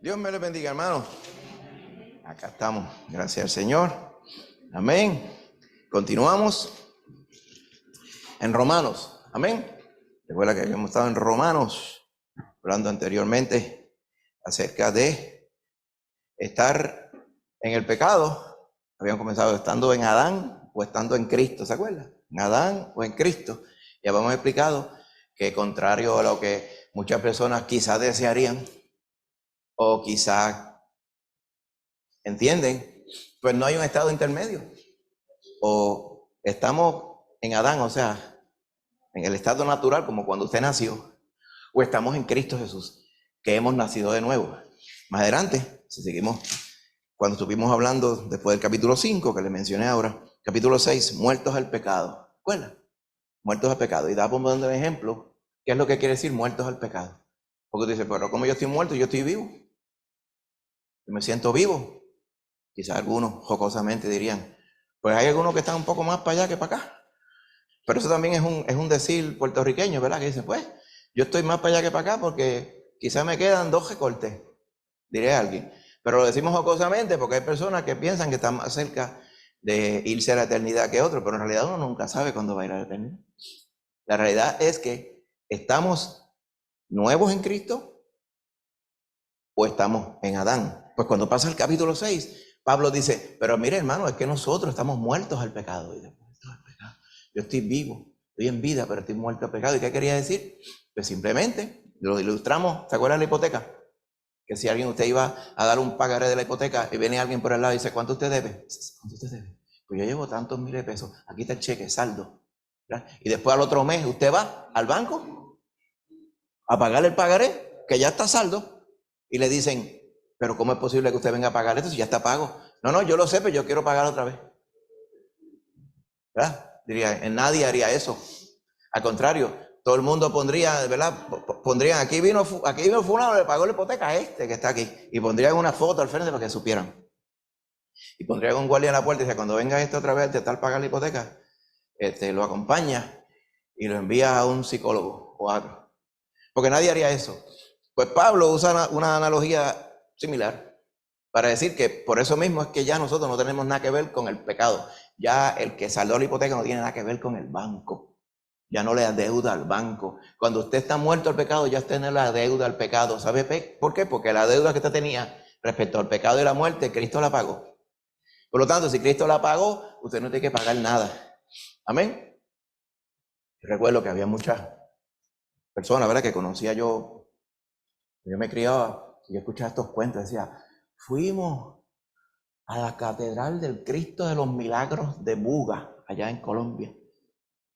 Dios me les bendiga, hermanos. Acá estamos, gracias al Señor. Amén. Continuamos en Romanos. Amén. Recuerda que habíamos estado en Romanos, hablando anteriormente acerca de estar en el pecado. Habíamos comenzado estando en Adán o estando en Cristo, ¿se acuerdan? En Adán o en Cristo. Ya habíamos explicado que contrario a lo que muchas personas quizás desearían o quizás entienden, pues no hay un estado intermedio. O estamos en Adán, o sea, en el estado natural, como cuando usted nació, o estamos en Cristo Jesús, que hemos nacido de nuevo. Más adelante, si seguimos, cuando estuvimos hablando después del capítulo 5, que le mencioné ahora, capítulo 6, muertos al pecado. ¿Recuerda? Muertos al pecado. Y da por dando el ejemplo, ¿qué es lo que quiere decir muertos al pecado? Porque tú dices, pero como yo estoy muerto, yo estoy vivo. Yo me siento vivo. Quizás algunos jocosamente dirían, pues hay algunos que están un poco más para allá que para acá. Pero eso también es un decir puertorriqueño, ¿verdad? Que dice, pues, yo estoy más para allá que para acá porque quizás me quedan 2 recortes, diré a alguien. Pero lo decimos jocosamente porque hay personas que piensan que están más cerca de irse a la eternidad que otros, pero en realidad uno nunca sabe cuándo va a ir a la eternidad. La realidad es que estamos nuevos en Cristo o estamos en Adán. Pues cuando pasa el capítulo 6, Pablo dice, pero mire hermano, es que nosotros estamos muertos al pecado. Yo estoy vivo, estoy en vida, pero estoy muerto al pecado. ¿Y qué quería decir? Pues simplemente, lo ilustramos, ¿se acuerdan de la hipoteca? Que si alguien, usted iba a dar un pagaré de la hipoteca y venía alguien por el lado y dice, ¿cuánto usted debe? ¿Cuánto usted debe? Pues yo llevo tantos miles de pesos, aquí está el cheque, saldo. ¿Verdad? Y después al otro mes usted va al banco a pagar el pagaré, que ya está saldo, y le dicen, pero ¿cómo es posible que usted venga a pagar esto si ya está pago? No, yo lo sé, pero yo quiero pagar otra vez. ¿Verdad? Diría, nadie haría eso. Al contrario, todo el mundo pondría, ¿verdad? Pondrían, aquí vino fulano, le pagó la hipoteca a este que está aquí. Y pondrían una foto al frente para que supieran. Y pondrían un guardia en la puerta y dice, cuando venga este otra vez de tal pagar la hipoteca, lo acompaña y lo envía a un psicólogo o a otro. Porque nadie haría eso. Pues Pablo usa una analogía similar para decir que por eso mismo es que ya nosotros no tenemos nada que ver con el pecado. Ya el que saldó la hipoteca no tiene nada que ver con el banco. Ya no le adeuda al banco. Cuando usted está muerto al pecado, ya usted no le adeuda al pecado. ¿Sabe por qué? Porque la deuda que usted tenía respecto al pecado y la muerte, Cristo la pagó. Por lo tanto, si Cristo la pagó, usted no tiene que pagar nada. Amén. Recuerdo que había muchas personas, ¿verdad?, que conocía yo me criaba, y yo escuchaba estos cuentos, decía, fuimos a la Catedral del Cristo de los Milagros de Buga, allá en Colombia.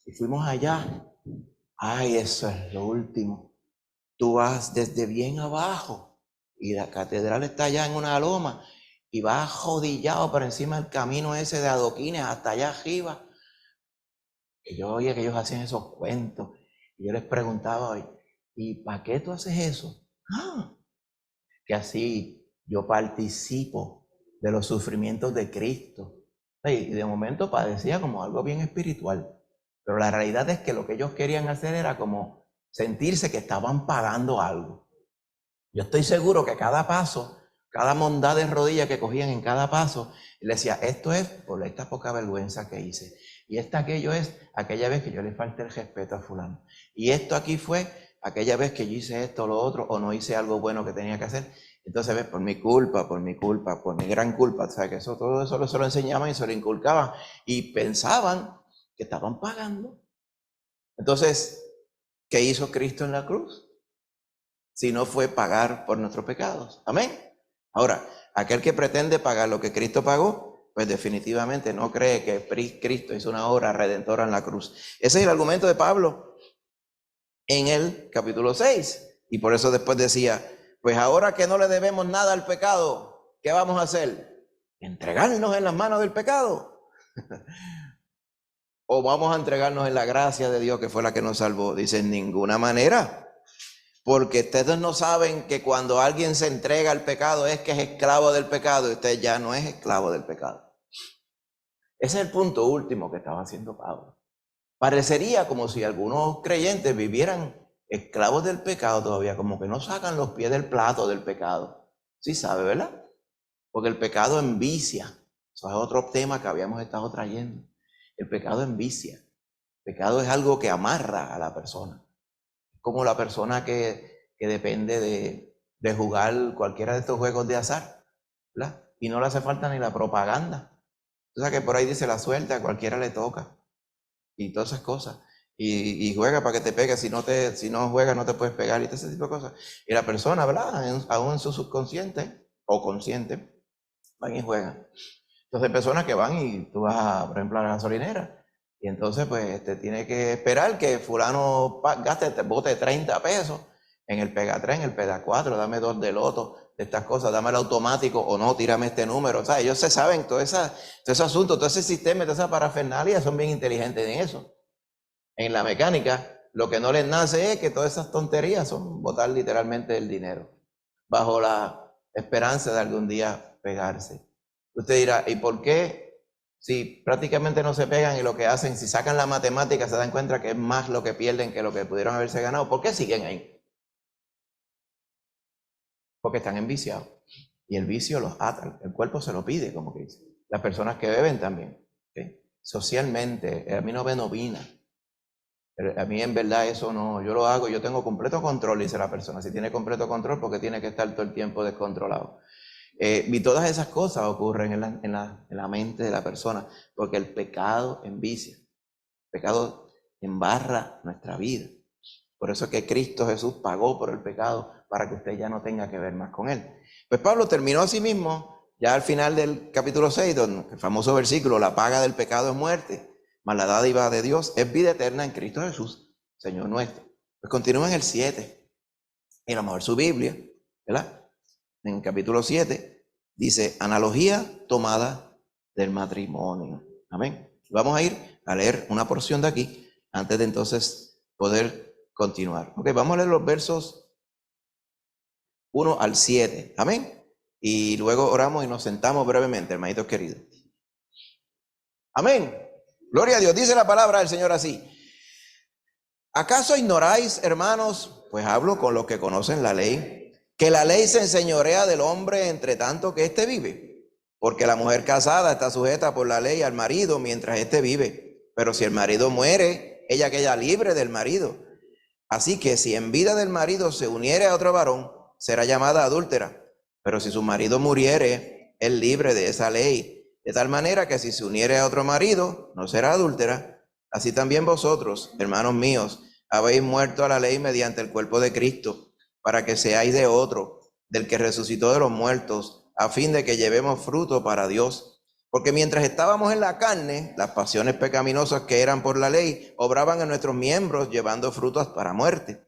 Y fuimos allá. Ay, eso es lo último. Tú vas desde bien abajo y la catedral está allá en una loma y vas jodillado por encima del camino ese de adoquines hasta allá arriba. Y yo oía que ellos hacían esos cuentos y yo les preguntaba hoy, ¿y para qué tú haces eso? Que así yo participo de los sufrimientos de Cristo. Y de momento parecía como algo bien espiritual, pero la realidad es que lo que ellos querían hacer era como sentirse que estaban pagando algo. Yo estoy seguro que cada paso, cada mondad de rodillas que cogían en cada paso, le decía, esto es por esta poca vergüenza que hice. Y aquello es aquella vez que yo le falté el respeto a fulano. Y esto aquí fue aquella vez que yo hice esto o lo otro, o no hice algo bueno que tenía que hacer. Entonces, ves, por mi culpa, por mi gran culpa, o sea, que todo eso se lo enseñaban y se lo inculcaban. Y pensaban que estaban pagando. Entonces, ¿qué hizo Cristo en la cruz? Si no fue pagar por nuestros pecados. Amén. Ahora, aquel que pretende pagar lo que Cristo pagó, pues definitivamente no cree que Cristo hizo una obra redentora en la cruz. Ese es el argumento de Pablo en el capítulo 6. Y por eso después decía, pues ahora que no le debemos nada al pecado, ¿qué vamos a hacer? ¿Entregarnos en las manos del pecado? ¿O vamos a entregarnos en la gracia de Dios que fue la que nos salvó? Dice, en ninguna manera. Porque ustedes no saben que cuando alguien se entrega al pecado es que es esclavo del pecado y usted ya no es esclavo del pecado. Ese es el punto último que estaba haciendo Pablo. Parecería como si algunos creyentes vivieran esclavos del pecado todavía, como que no sacan los pies del plato del pecado. Sí sabe, ¿verdad? Porque el pecado envicia. Eso es otro tema que habíamos estado trayendo. El pecado envicia. El pecado es algo que amarra a la persona. Como la persona que depende de jugar cualquiera de estos juegos de azar, ¿verdad? Y no le hace falta ni la propaganda. O sea que por ahí dice la suerte, a cualquiera le toca. Y todas esas cosas. Y juega para que te pegue, si no juegas no te puedes pegar y todo ese tipo de cosas. Y la persona, ¿verdad? Aún en su subconsciente o consciente, van y juegan. Entonces hay personas que van y tú vas, por ejemplo, a la gasolinera y entonces pues te tiene que esperar que fulano gaste, te bote 30 pesos en el Pega 3, en el Pega 4, dame 2 de loto, de estas cosas, dame el automático o no, tírame este número. O sea, ellos se saben todo ese asunto, todo ese sistema, toda esa parafernalia, son bien inteligentes en eso. En la mecánica, lo que no les nace es que todas esas tonterías son botar literalmente el dinero, bajo la esperanza de algún día pegarse. Usted dirá, ¿y por qué? Si prácticamente no se pegan y lo que hacen, si sacan la matemática, se dan cuenta que es más lo que pierden que lo que pudieron haberse ganado. ¿Por qué siguen ahí? Porque están enviciados. Y el vicio los ata, el cuerpo se lo pide, como que dice. Las personas que beben también. ¿Okay? Socialmente, a mí no ven ovina. A mí en verdad eso no, yo lo hago, yo tengo completo control, dice la persona. Si tiene completo control, porque tiene que estar todo el tiempo descontrolado. Y todas esas cosas ocurren en la mente de la persona, porque el pecado envicia, el pecado embarra nuestra vida. Por eso es que Cristo Jesús pagó por el pecado, para que usted ya no tenga que ver más con él. Pues Pablo terminó así mismo, ya al final del capítulo 6, donde el famoso versículo, la paga del pecado es muerte, mas la dádiva de Dios es vida eterna en Cristo Jesús, Señor nuestro. Pues continúa en el 7, y vamos a ver su Biblia, ¿verdad? En el capítulo 7 dice, analogía tomada del matrimonio. Amén. Vamos a ir a leer una porción de aquí, antes de entonces poder continuar. Ok, vamos a leer los versos 1 al 7. Amén. Y luego oramos y nos sentamos brevemente, hermanitos queridos. Amén. Gloria a Dios. Dice la palabra del Señor así. ¿Acaso ignoráis, hermanos? Pues hablo con los que conocen la ley, que la ley se enseñorea del hombre entre tanto que éste vive. Porque la mujer casada está sujeta por la ley al marido mientras éste vive. Pero si el marido muere, ella queda libre del marido. Así que si en vida del marido se uniere a otro varón, será llamada adúltera. Pero si su marido muriere, es libre de esa ley. De tal manera que si se uniere a otro marido, no será adúltera. Así también vosotros, hermanos míos, habéis muerto a la ley mediante el cuerpo de Cristo, para que seáis de otro, del que resucitó de los muertos, a fin de que llevemos fruto para Dios. Porque mientras estábamos en la carne, las pasiones pecaminosas que eran por la ley obraban en nuestros miembros, llevando frutos para muerte.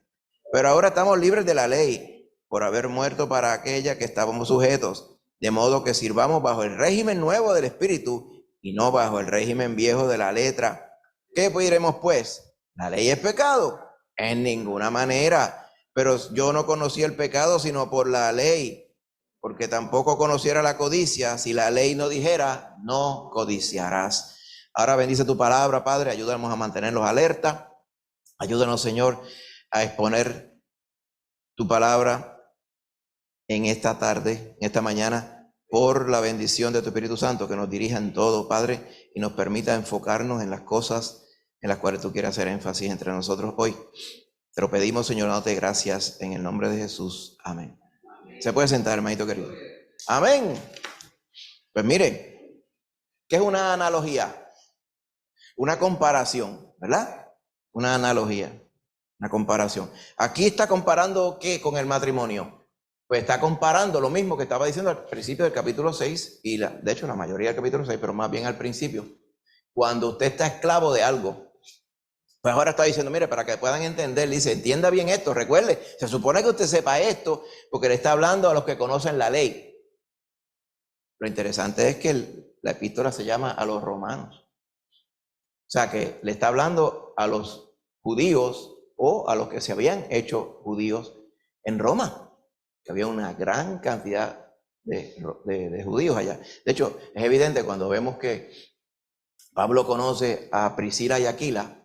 Pero ahora estamos libres de la ley, por haber muerto para aquella que estábamos sujetos, de modo que sirvamos bajo el régimen nuevo del Espíritu y no bajo el régimen viejo de la letra. ¿Qué diremos pues? ¿La ley es pecado? En ninguna manera. Pero yo no conocí el pecado sino por la ley, porque tampoco conociera la codicia si la ley no dijera, no codiciarás. Ahora bendice tu palabra, Padre, ayúdanos a mantenerlos alerta. Ayúdanos, Señor, a exponer tu palabra en esta tarde, en esta mañana, por la bendición de tu Espíritu Santo, que nos dirija en todo, Padre, y nos permita enfocarnos en las cosas en las cuales tú quieres hacer énfasis entre nosotros hoy. Te lo pedimos, Señor, dándote gracias en el nombre de Jesús. Amén. Se puede sentar, hermanito querido. Amén. Pues mire, ¿qué es una analogía? Una comparación, ¿verdad? Una analogía, una comparación. Aquí está comparando ¿qué con el matrimonio? Pues está comparando lo mismo que estaba diciendo al principio del capítulo 6 y de hecho la mayoría del capítulo 6, pero más bien al principio. Cuando usted está esclavo de algo, pues ahora está diciendo, mire, para que puedan entender, dice, entienda bien esto, recuerde, se supone que usted sepa esto porque le está hablando a los que conocen la ley. Lo interesante es que la epístola se llama a los romanos. O sea que le está hablando a los judíos o a los que se habían hecho judíos en Roma, que había una gran cantidad de judíos allá. De hecho, es evidente cuando vemos que Pablo conoce a Priscila y Aquila,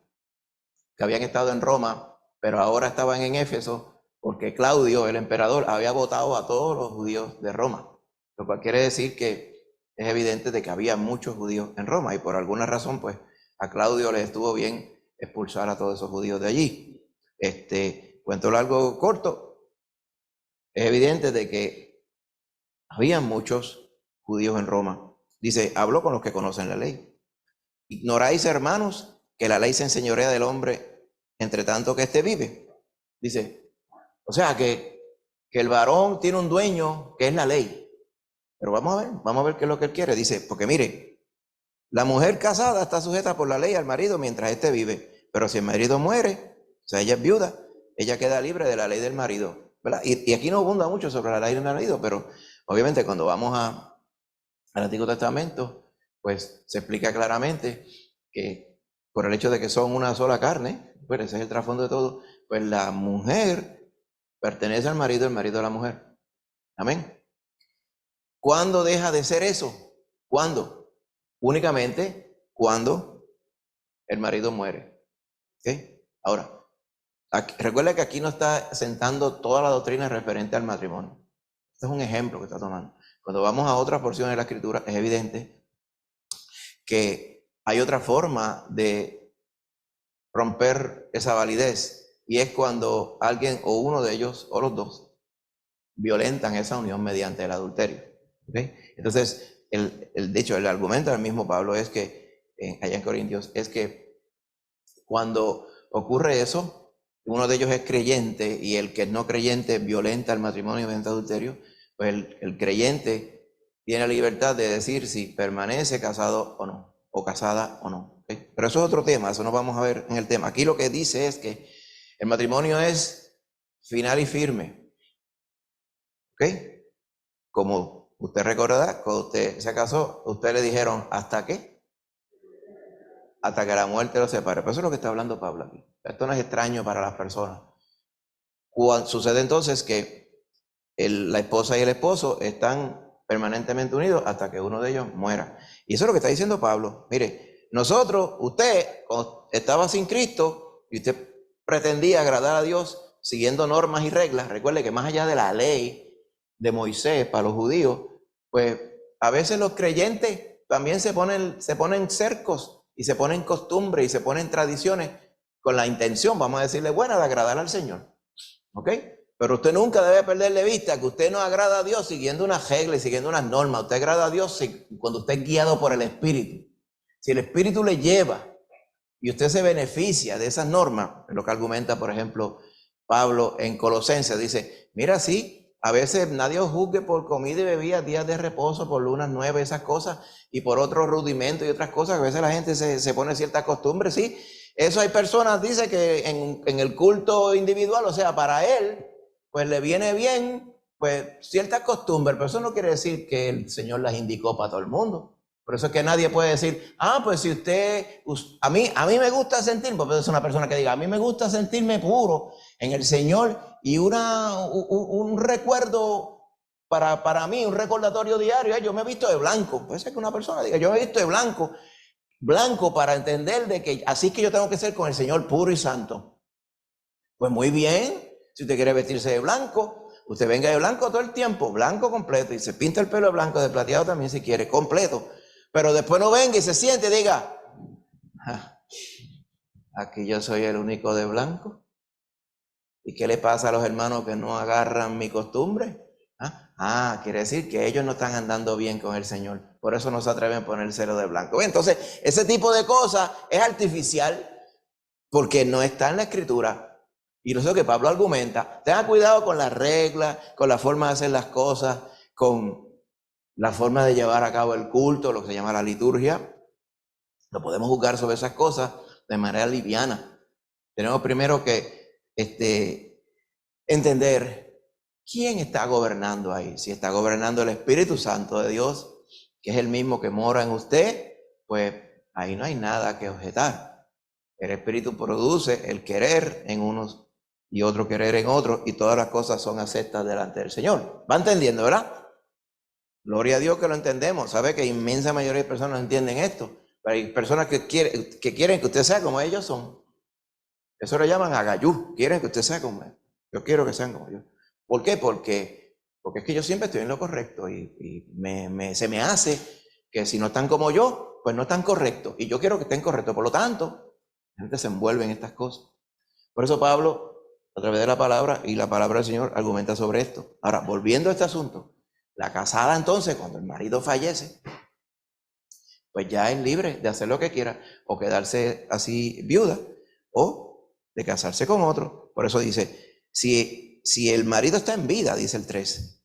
que habían estado en Roma, pero ahora estaban en Éfeso, porque Claudio, el emperador, había votado a todos los judíos de Roma, lo cual quiere decir que es evidente de que había muchos judíos en Roma y por alguna razón, pues, a Claudio le estuvo bien expulsar a todos esos judíos de allí. Cuento largo corto, es evidente de que había muchos judíos en Roma. Dice, habló con los que conocen la ley. ¿Ignoráis, hermanos, que la ley se enseñorea del hombre entre tanto que éste vive? Dice, o sea que el varón tiene un dueño que es la ley. Pero vamos a ver qué es lo que él quiere. Dice, porque mire, la mujer casada está sujeta por la ley al marido mientras éste vive. Pero si el marido muere, o sea, ella es viuda, ella queda libre de la ley del marido, ¿verdad? Y aquí no abunda mucho sobre la ley del marido, pero obviamente cuando vamos al Antiguo Testamento, pues se explica claramente que por el hecho de que son una sola carne, pues ese es el trasfondo de todo, pues la mujer pertenece al marido, el marido a la mujer. Amén. ¿Cuándo deja de ser eso? ¿Cuándo? Únicamente cuando el marido muere. ¿Okay? Ahora, recuerda que aquí no está sentando toda la doctrina referente al matrimonio. Este es un ejemplo que está tomando. Cuando vamos a otras porciones de la Escritura, es evidente que hay otra forma de romper esa validez, y es cuando alguien o uno de ellos o los dos violentan esa unión mediante el adulterio. ¿Okay? Entonces, de hecho, el argumento del mismo Pablo es que, allá en Corintios, es que cuando ocurre eso, uno de ellos es creyente y el que es no creyente violenta el matrimonio mediante adulterio, pues el creyente tiene la libertad de decir si permanece casado o no, o casada o no. ¿Okay? Pero eso es otro tema, eso no vamos a ver en el tema. Aquí lo que dice es que el matrimonio es final y firme. ¿Ok? Como usted recordará, cuando usted se casó, usted le dijeron, ¿hasta qué? Hasta que la muerte los separe. Pero eso es lo que está hablando Pablo aquí. Esto no es extraño para las personas. Sucede entonces que la esposa y el esposo están permanentemente unidos hasta que uno de ellos muera. Y eso es lo que está diciendo Pablo. Mire, nosotros, usted, cuando estaba sin Cristo y usted pretendía agradar a Dios siguiendo normas y reglas, recuerde que más allá de la ley de Moisés para los judíos, pues a veces los creyentes también se ponen cercos y se ponen costumbres y se ponen tradiciones con la intención, vamos a decirle buena, de agradar al Señor. ¿Ok? Pero usted nunca debe perder de vista que usted no agrada a Dios siguiendo unas reglas y siguiendo unas normas. Usted agrada a Dios cuando usted es guiado por el Espíritu. Si el Espíritu le lleva y usted se beneficia de esas normas, lo que argumenta, por ejemplo, Pablo en Colosenses, dice, mira, sí, a veces nadie os juzgue por comida y bebida, días de reposo, por lunas nuevas, esas cosas, y por otros rudimentos y otras cosas, que a veces la gente se pone ciertas costumbres, sí. Eso hay personas, dice que en el culto individual, o sea, para él, pues le viene bien, pues ciertas costumbres, pero eso no quiere decir que el Señor las indicó para todo el mundo. Por eso es que nadie puede decir, pues si a mí me gusta sentirme, porque es una persona que diga, a mí me gusta sentirme puro en el Señor y un recuerdo para mí, un recordatorio diario, yo me he visto de blanco. Puede ser que una persona diga, yo me he visto de blanco para entender de que así que yo tengo que ser con el Señor puro y santo. Pues muy bien, si usted quiere vestirse de blanco, usted venga de blanco todo el tiempo, blanco completo, y se pinta el pelo de blanco, de plateado también si quiere, completo. Pero después no venga y se siente y diga, aquí yo soy el único de blanco. ¿Y qué le pasa a los hermanos que no agarran mi costumbre? Quiere decir que ellos no están andando bien con el Señor. Por eso no se atreven a ponérselo de blanco. Entonces, ese tipo de cosas es artificial porque no está en la Escritura. Y eso es lo que Pablo argumenta. Tenga cuidado con las reglas, con la forma de hacer las cosas, con la forma de llevar a cabo el culto, lo que se llama la liturgia. No podemos juzgar sobre esas cosas de manera liviana. Tenemos primero que entender quién está gobernando ahí. Si está gobernando el Espíritu Santo de Dios, que es el mismo que mora en usted, pues ahí no hay nada que objetar. El Espíritu produce el querer en unos y otro querer en otros, y todas las cosas son aceptas delante del Señor. ¿Va entendiendo, verdad? Gloria a Dios que lo entendemos. Sabe que inmensa mayoría de personas no entienden esto. Pero hay personas que quieren que usted sea como ellos son. Eso lo llaman agayú. Quieren que usted sea como él. Yo quiero que sean como yo. ¿Por qué? Porque es que yo siempre estoy en lo correcto y se me hace que si no están como yo, pues no están correctos. Y yo quiero que estén correctos. Por lo tanto, la gente se envuelve en estas cosas. Por eso Pablo, a través de la palabra y la palabra del Señor, argumenta sobre esto. Ahora, volviendo a este asunto, la casada entonces, cuando el marido fallece, pues ya es libre de hacer lo que quiera, o quedarse así viuda, o de casarse con otro. Por eso dice, si el marido está en vida, dice el 13,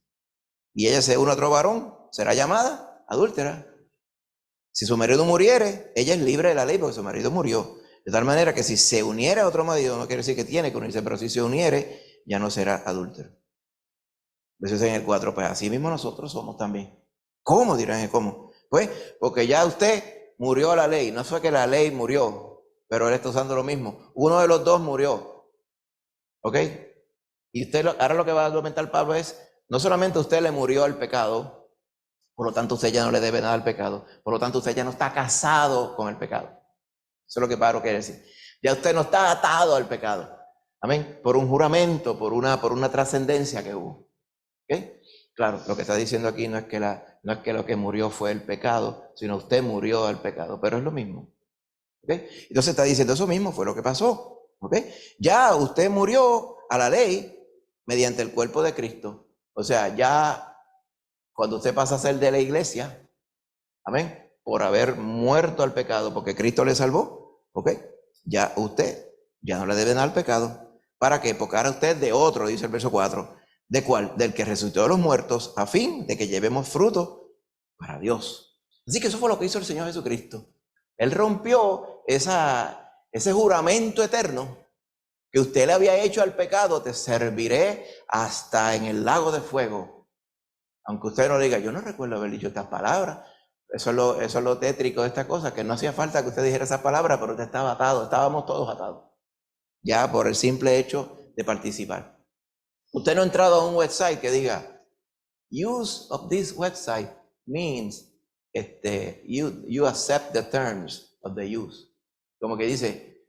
y ella se une a otro varón, será llamada adúltera. Si su marido muriere, ella es libre de la ley porque su marido murió. De tal manera que si se uniere a otro marido, no quiere decir que tiene que unirse, pero si se uniere, ya no será adúltero. Eso en el 4, pues así mismo nosotros somos también. ¿Cómo? Dirán, ¿cómo? Pues porque ya usted murió a la ley. No fue que la ley murió, pero él está usando lo mismo. Uno de los dos murió. ¿Ok? Y usted ahora lo que va a argumentar Pablo es, no solamente usted le murió al pecado, por lo tanto usted ya no le debe nada al pecado, por lo tanto usted ya no está casado con el pecado. Eso es lo que Pablo quiere decir. Ya usted no está atado al pecado. Amén. Por un juramento, por una trascendencia que hubo. ¿Ok? Claro, lo que está diciendo aquí no es que lo que murió fue el pecado, sino usted murió al pecado, pero es lo mismo. ¿Ok? Entonces está diciendo eso mismo fue lo que pasó. ¿Ok? Ya usted murió a la ley mediante el cuerpo de Cristo. O sea, ya cuando usted pasa a ser de la iglesia, amén, por haber muerto al pecado, porque Cristo le salvó, ¿ok? Ya usted ya no le debe nada al pecado. ¿Para qué? Porque ahora usted de otro, dice el verso 4. ¿De cuál? Del que resucitó de los muertos, a fin de que llevemos fruto para Dios. Así que eso fue lo que hizo el Señor Jesucristo. Él rompió ese juramento eterno que usted le había hecho al pecado: te serviré hasta en el lago de fuego. Aunque usted no diga, yo no recuerdo haber dicho estas palabras. Eso es lo tétrico de esta cosa, que no hacía falta que usted dijera esas palabras, pero usted estaba atado, estábamos todos atados. Ya por el simple hecho de participar. Usted no ha entrado a un website que diga, use of this website means you accept the terms of the use. Como que dice,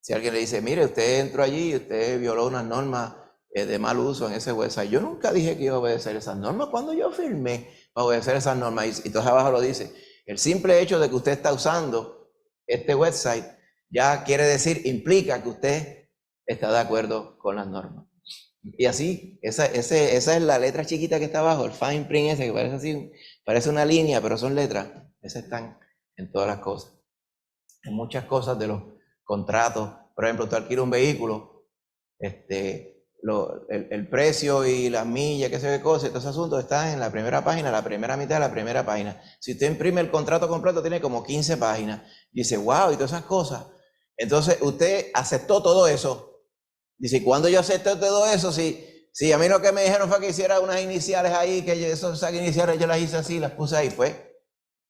si alguien le dice, mire, usted entró allí y usted violó unas normas de mal uso en ese website. Yo nunca dije que iba a obedecer esas normas cuando yo firmé para obedecer esas normas. Y entonces abajo lo dice, el simple hecho de que usted está usando este website ya quiere decir, implica que usted está de acuerdo con las normas. Y así, esa es la letra chiquita que está abajo, el fine print ese que parece así, parece una línea, pero son letras. Esas están en todas las cosas. En muchas cosas de los contratos. Por ejemplo, usted alquila un vehículo, el precio y las millas, qué sé qué cosa, todos esos asuntos están en la primera página, la primera mitad de la primera página. Si usted imprime el contrato completo, tiene como 15 páginas. Y dice, wow, y todas esas cosas. Entonces, usted aceptó todo eso. Dice, ¿cuándo yo acepté todo eso? Si a mí lo que me dijeron fue que hiciera unas iniciales ahí, que esas iniciales yo las hice así, las puse ahí. Pues,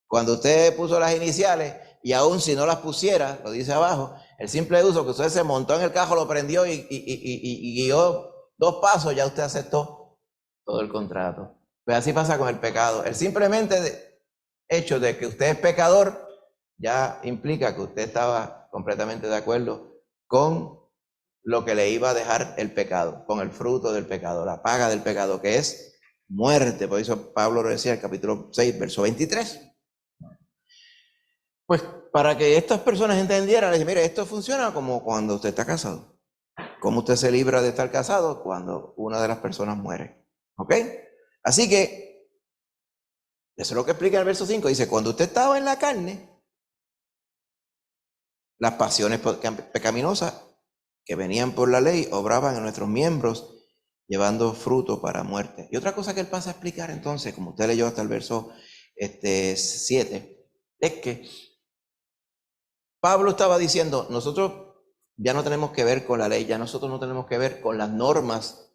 cuando usted puso las iniciales, y aún si no las pusiera, lo dice abajo, el simple uso que usted se montó en el carro, lo prendió y guió 2 pasos, ya usted aceptó todo el contrato. Pues así pasa con el pecado. El simplemente hecho de que usted es pecador, ya implica que usted estaba completamente de acuerdo con lo que le iba a dejar el pecado, con el fruto del pecado, la paga del pecado, que es muerte. Por eso Pablo lo decía en el capítulo 6, verso 23. Pues para que estas personas entendieran, les dije, mire, esto funciona como cuando usted está casado. Como usted se libra de estar casado cuando una de las personas muere. ¿Ok? Así que, eso es lo que explica el verso 5. Dice, cuando usted estaba en la carne, las pasiones pecaminosas que venían por la ley obraban en nuestros miembros, llevando fruto para muerte. Y otra cosa que él pasa a explicar entonces, como usted leyó hasta el verso 7, es que Pablo estaba diciendo, nosotros ya no tenemos que ver con la ley, ya nosotros no tenemos que ver con las normas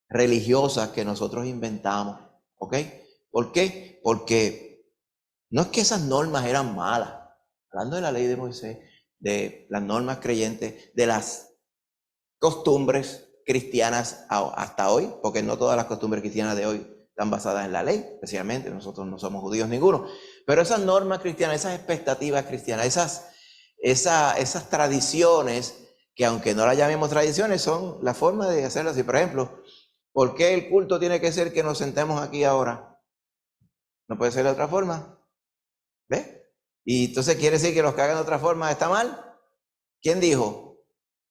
religiosas que nosotros inventamos. ¿Ok? ¿Por qué? Porque no es que esas normas eran malas. Hablando de la ley de Moisés, de las normas creyentes, de las costumbres cristianas hasta hoy, porque no todas las costumbres cristianas de hoy están basadas en la ley, especialmente nosotros no somos judíos ninguno, pero esas normas cristianas, esas expectativas cristianas, esas tradiciones que aunque no la llamemos tradiciones, son la forma de hacerlo así. Por ejemplo, ¿por qué el culto tiene que ser que nos sentemos aquí ahora? ¿No puede ser de otra forma? ¿Ves? Y entonces quiere decir que los que hagan de otra forma está mal. ¿Quién dijo?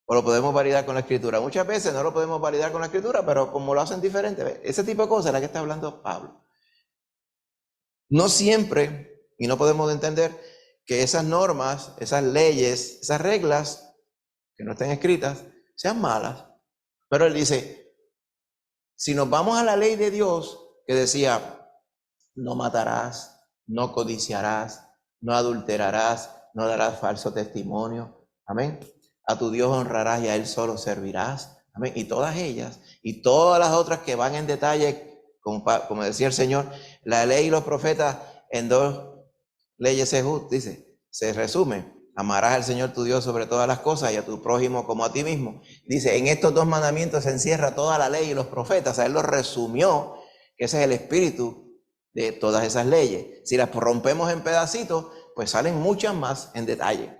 O lo podemos validar con la escritura. Muchas veces no lo podemos validar con la escritura, pero como lo hacen diferente, ¿ves? Ese tipo de cosas es la que está hablando Pablo. No siempre, y no podemos entender que esas normas, esas leyes, esas reglas que no estén escritas, sean malas. Pero él dice, si nos vamos a la ley de Dios, que decía, no matarás, no codiciarás, no adulterarás, no darás falso testimonio, amén. A tu Dios honrarás y a Él solo servirás, amén. Y todas ellas, y todas las otras que van en detalle, como decía el Señor, la ley y los profetas en 2 leyes se resume. Amarás al Señor tu Dios sobre todas las cosas y a tu prójimo como a ti mismo. Dice, en estos 2 mandamientos se encierra toda la ley y los profetas. O sea, él lo resumió, que ese es el espíritu de todas esas leyes. Si las rompemos en pedacitos, pues salen muchas más en detalle.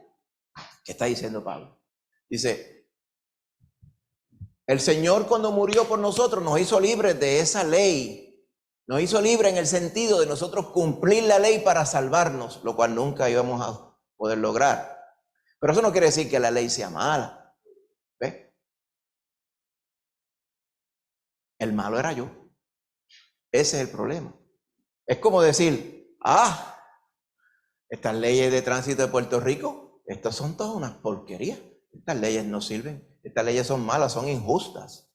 ¿Qué está diciendo Pablo? Dice, el Señor cuando murió por nosotros nos hizo libres de esa ley. Nos hizo libres en el sentido de nosotros cumplir la ley para salvarnos, lo cual nunca íbamos a poder lograr. Pero eso no quiere decir que la ley sea mala. ¿Ves? El malo era yo. Ese es el problema. Es como decir, estas leyes de tránsito de Puerto Rico, estas son todas unas porquerías. Estas leyes no sirven. Estas leyes son malas, son injustas.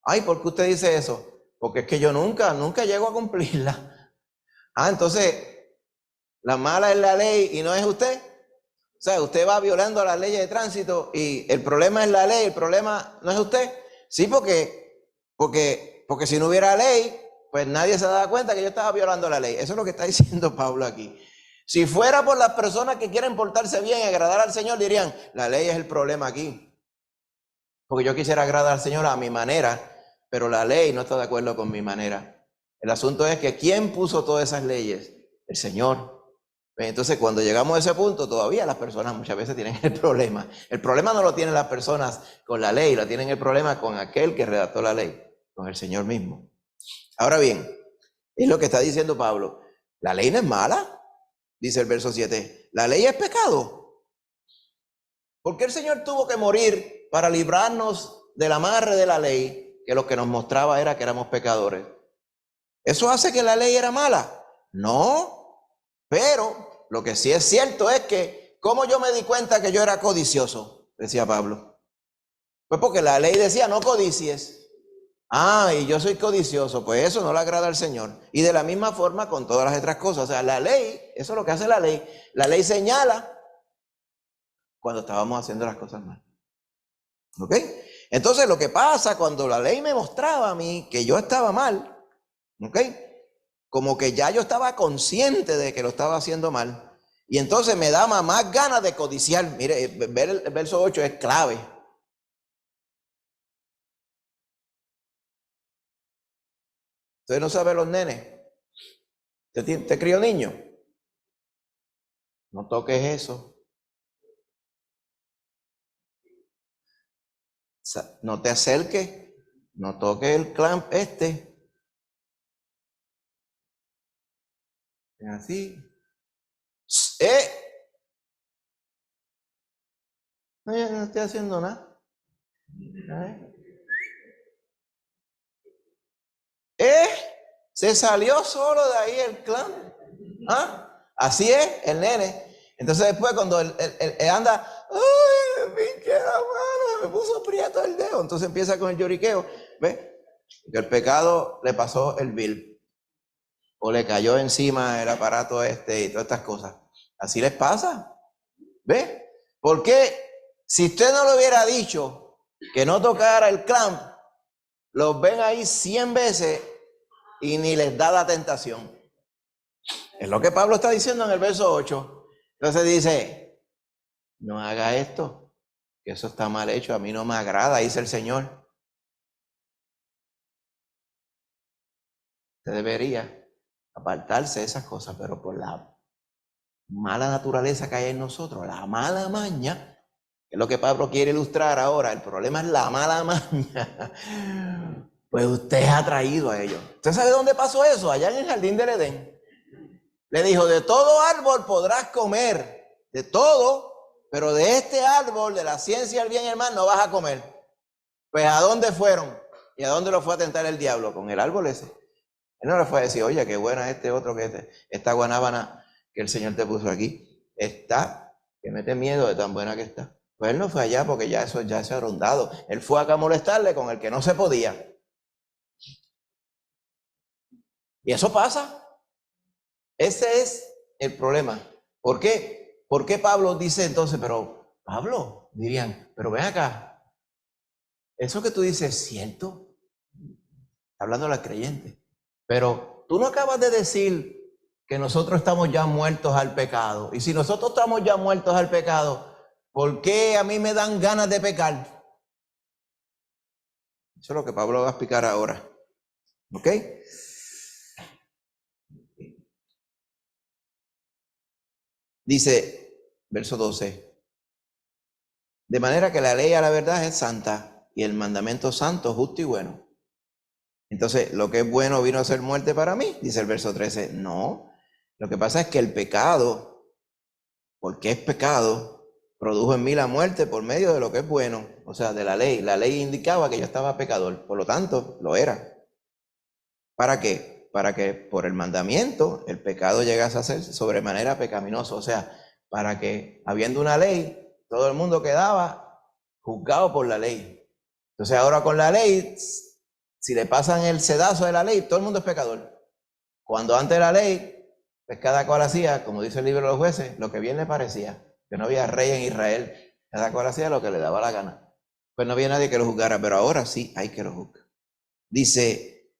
Ay, ¿por qué usted dice eso? Porque es que yo nunca llego a cumplirla. Entonces, la mala es la ley y no es usted. O sea, usted va violando las leyes de tránsito y el problema es la ley, el problema no es usted. Sí, porque si no hubiera ley, pues nadie se daba cuenta que yo estaba violando la ley. Eso es lo que está diciendo Pablo aquí. Si fuera por las personas que quieren portarse bien y agradar al Señor, dirían, la ley es el problema aquí. Porque yo quisiera agradar al Señor a mi manera, pero la ley no está de acuerdo con mi manera. El asunto es que ¿quién puso todas esas leyes? El Señor. Entonces, cuando llegamos a ese punto, todavía las personas muchas veces tienen el problema. El problema no lo tienen las personas con la ley, lo tienen el problema con aquel que redactó la ley, con el Señor mismo. Ahora bien, es lo que está diciendo Pablo. La ley no es mala, dice el verso 7. La ley es pecado. ¿Por qué el Señor tuvo que morir para librarnos del amarre de la ley, que lo que nos mostraba era que éramos pecadores? ¿Eso hace que la ley era mala? No, pero lo que sí es cierto es que, ¿cómo yo me di cuenta que yo era codicioso? Decía Pablo. Pues porque la ley decía, no codicies. Y yo soy codicioso, pues eso no le agrada al Señor. Y de la misma forma con todas las otras cosas. O sea, la ley, eso es lo que hace la ley. La ley señala cuando estábamos haciendo las cosas mal. ¿Ok? Entonces lo que pasa cuando la ley me mostraba a mí que yo estaba mal, ¿ok? Como que ya yo estaba consciente de que lo estaba haciendo mal. Y entonces me daba más ganas de codiciar. Mire, ver el verso 8 es clave. Usted no sabe los nenes. ¿Usted crió niño? No toques eso. No te acerques. No toques el clamp Así. No, yo no estoy haciendo nada. Se salió solo de ahí el clamp. Así es, el nene. Entonces después cuando él anda, ¡ay, me pinché la mano! Me puso prieto el dedo. Entonces empieza con el lloriqueo. ¿Ves? Que el pecado le pasó el bill. O le cayó encima el aparato y todas estas cosas. Así les pasa. ¿Ves? Porque si usted no lo hubiera dicho que no tocara el clamp, los ven ahí 100 veces y ni les da la tentación. Es lo que Pablo está diciendo en el verso 8. Entonces dice, no haga esto, que eso está mal hecho, a mí no me agrada, dice el Señor. Usted debería apartarse de esas cosas, pero por la mala naturaleza que hay en nosotros, la mala maña, Es lo que Pablo quiere ilustrar ahora. El problema es la mala maña. Pues usted es atraído a ellos. ¿Usted sabe dónde pasó eso? Allá en el jardín del Edén. Le dijo, de todo árbol podrás comer, de todo, pero de este árbol, de la ciencia del bien y el mal, no vas a comer. Pues ¿a dónde fueron? ¿Y a dónde lo fue a tentar el diablo? Con el árbol ese. Él no le fue a decir, oye, qué buena este otro que esta guanábana que el Señor te puso aquí. Está, que mete miedo de tan buena que está. Pues él no fue allá porque ya eso ya se ha rondado. Él fue acá a molestarle con el que no se podía. Y eso pasa. Ese es el problema. ¿Por qué? ¿Por qué Pablo dice entonces, pero Pablo, dirían, pero ven acá, eso que tú dices es cierto? Hablando a la creyente. Pero tú no acabas de decir que nosotros estamos ya muertos al pecado. Y si nosotros estamos ya muertos al pecado, ¿por qué a mí me dan ganas de pecar? Eso es lo que Pablo va a explicar ahora. ¿Ok? Dice, verso 12, de manera que la ley a la verdad es santa y el mandamiento santo, justo y bueno. Entonces, lo que es bueno vino a ser muerte para mí, dice el verso 13. No, lo que pasa es que el pecado, porque es pecado, produjo en mí la muerte por medio de lo que es bueno, o sea, de la ley. La ley indicaba que yo estaba pecador, por lo tanto, lo era. ¿Para qué? Para que por el mandamiento el pecado llegase a ser sobremanera pecaminoso, o sea, para que habiendo una ley, todo el mundo quedaba juzgado por la ley. Entonces ahora con la ley, si le pasan el sedazo de la ley, todo el mundo es pecador. Cuando antes de la ley, pues cada cual hacía, como dice el libro de los jueces, lo que bien le parecía, que no había rey en Israel, cada cual hacía lo que le daba la gana. Pues no había nadie que lo juzgara, pero ahora sí hay que lo juzgar. Dice,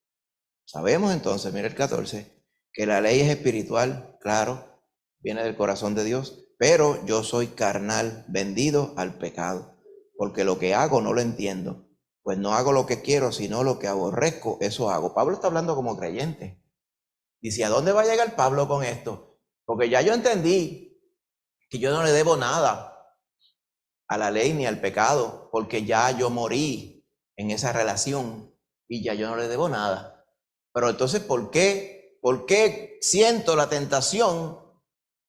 sabemos entonces, mira el 14, que la ley es espiritual, claro, viene del corazón de Dios, pero yo soy carnal, vendido al pecado, porque lo que hago no lo entiendo. Pues no hago lo que quiero, sino lo que aborrezco, eso hago. Pablo está hablando como creyente. Dice, ¿a dónde va a llegar Pablo con esto? Porque ya yo entendí que yo no le debo nada a la ley ni al pecado, porque ya yo morí en esa relación y ya yo no le debo nada. Pero entonces, ¿por qué siento la tentación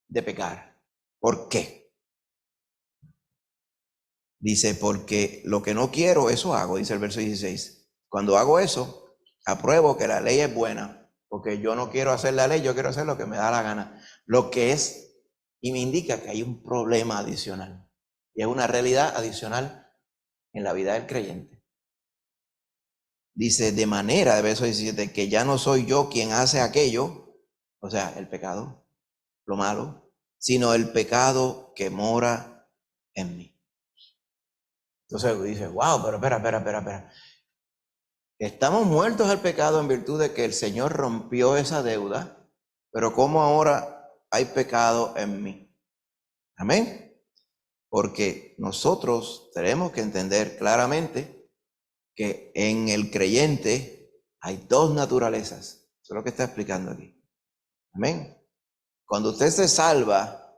de pecar? ¿Por qué? Dice, porque lo que no quiero, eso hago, dice el verso 16. Cuando hago eso, apruebo que la ley es buena, porque yo no quiero hacer la ley, yo quiero hacer lo que me da la gana. Lo que es, y me indica que hay un problema adicional, y es una realidad adicional en la vida del creyente. Dice, de manera, de verso 17, que ya no soy yo quien hace aquello, o sea, el pecado, lo malo, sino el pecado que mora en mí. Entonces dice, wow, pero espera. Estamos muertos al pecado en virtud de que el Señor rompió esa deuda, pero ¿cómo ahora hay pecado en mí? Amén. Porque nosotros tenemos que entender claramente que en el creyente hay dos naturalezas. Eso es lo que está explicando aquí. Amén. Cuando usted se salva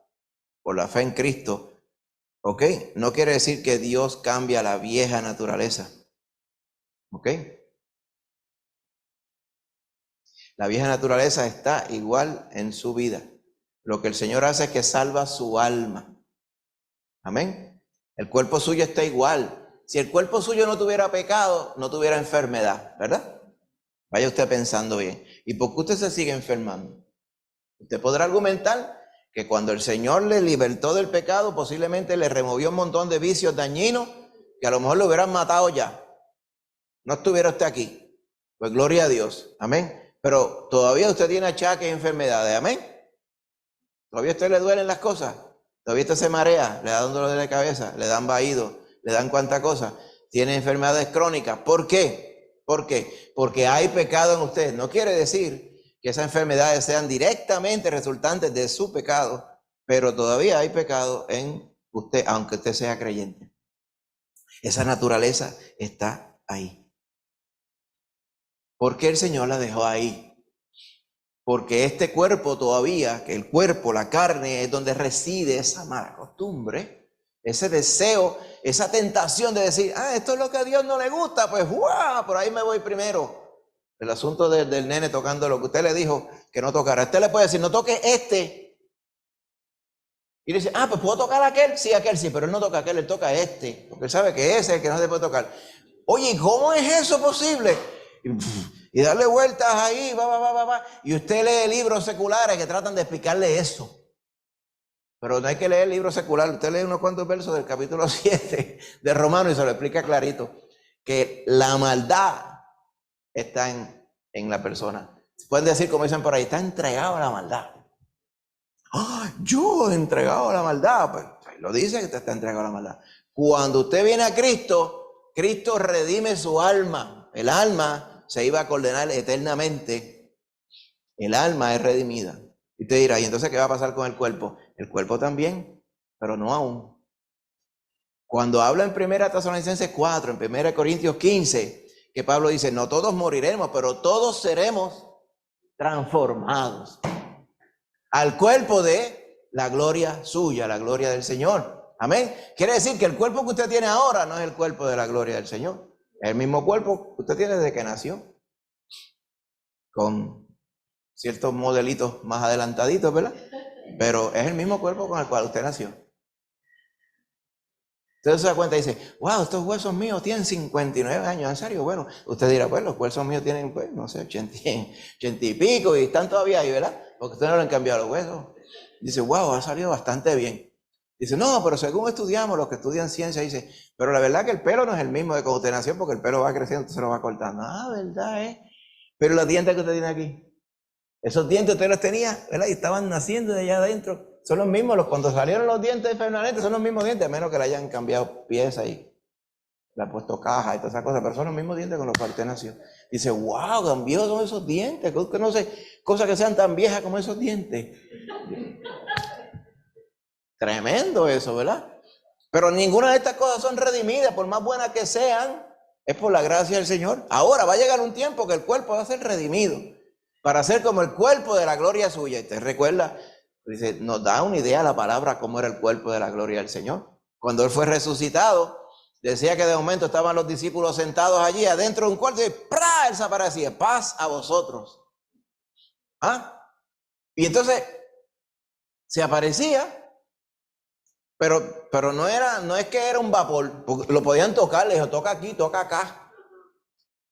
por la fe en Cristo, ¿ok? No quiere decir que Dios cambia la vieja naturaleza. ¿Ok? La vieja naturaleza está igual en su vida. Lo que el Señor hace es que salva su alma. Amén. El cuerpo suyo está igual. Si el cuerpo suyo no tuviera pecado, no tuviera enfermedad, ¿verdad? Vaya usted pensando bien. ¿Y por qué usted se sigue enfermando? Usted podrá argumentar que cuando el Señor le libertó del pecado, posiblemente le removió un montón de vicios dañinos que a lo mejor lo hubieran matado ya. No estuviera usted aquí. Pues gloria a Dios. Amén. Pero todavía usted tiene achaques y enfermedades. Amén. Todavía a usted le duelen las cosas. Todavía usted se marea, le da un dolor de cabeza, le dan vaídos, le dan cuánta cosa. Tiene enfermedades crónicas. ¿Por qué? ¿Por qué? Porque hay pecado en usted. No quiere decir que esas enfermedades sean directamente resultantes de su pecado, pero todavía hay pecado en usted, aunque usted sea creyente. Esa naturaleza está ahí. ¿Por qué el Señor la dejó ahí? Porque este cuerpo todavía, que el cuerpo, la carne, es donde reside esa mala costumbre, ese deseo, esa tentación de decir, esto es lo que a Dios no le gusta, pues ¡guau! Por ahí me voy primero. El asunto del nene tocando lo que usted le dijo que no tocara. Usted le puede decir, no toque este. Y dice, pues ¿puedo tocar aquel? Sí, pero él no toca aquel, él toca este. Porque él sabe que ese es el que no se puede tocar. Oye, ¿cómo es eso posible? Y darle vueltas ahí, va. Y usted lee libros seculares que tratan de explicarle eso. Pero no hay que leer libros seculares. Usted lee unos cuantos versos del capítulo 7 de Romanos y se lo explica clarito. Que la maldad está en la persona. Pueden decir, como dicen por ahí, está entregado a la maldad. Yo he entregado a la maldad. Pues lo dice que usted está entregado a la maldad. Cuando usted viene a Cristo, Cristo redime su alma. El alma se iba a condenar eternamente. El alma es redimida. Y usted dirá, ¿y entonces qué va a pasar con el cuerpo? El cuerpo también, pero no aún. Cuando habla en 1 Tesalonicenses 4, en 1 Corintios 15, que Pablo dice, no todos moriremos, pero todos seremos transformados al cuerpo de la gloria suya, la gloria del Señor. Amén. Quiere decir que el cuerpo que usted tiene ahora no es el cuerpo de la gloria del Señor. Es el mismo cuerpo que usted tiene desde que nació. Con ciertos modelitos más adelantaditos, ¿verdad? Pero es el mismo cuerpo con el cual usted nació. Entonces se da cuenta y dice, wow, estos huesos míos tienen 59 años, ¿en serio? Bueno, usted dirá, pues los huesos míos tienen, pues, no sé, 80 y pico y están todavía ahí, ¿verdad? Porque usted no le han cambiado los huesos. Dice, wow, ha salido bastante bien. Dice, no, pero según estudiamos, los que estudian ciencia, dice, pero la verdad que el pelo no es el mismo de cuando usted nació porque el pelo va creciendo, entonces lo va cortando. ¿Verdad, Pero los dientes que usted tiene aquí, esos dientes usted los tenía, ¿verdad? Y estaban naciendo de allá adentro. Son los mismos, cuando salieron los dientes permanentes, son los mismos dientes, a menos que le hayan cambiado pieza y le han puesto caja y todas esas cosas, pero son los mismos dientes con los cuales usted nació. Dice, wow, cambió son esos dientes, que usted no sé, cosas que sean tan viejas como esos dientes. Tremendo eso, ¿verdad? Pero ninguna de estas cosas son redimidas, por más buenas que sean, es por la gracia del Señor. Ahora va a llegar un tiempo que el cuerpo va a ser redimido, para ser como el cuerpo de la gloria suya. Y te recuerda, dice, nos da una idea la palabra cómo era el cuerpo de la gloria del Señor. Cuando Él fue resucitado, decía que de momento estaban los discípulos sentados allí adentro de un cuarto y ¡prá! Él se aparecía, paz a vosotros. Y entonces se aparecía, pero no es que era un vapor, lo podían tocar, le dijo, toca aquí, toca acá.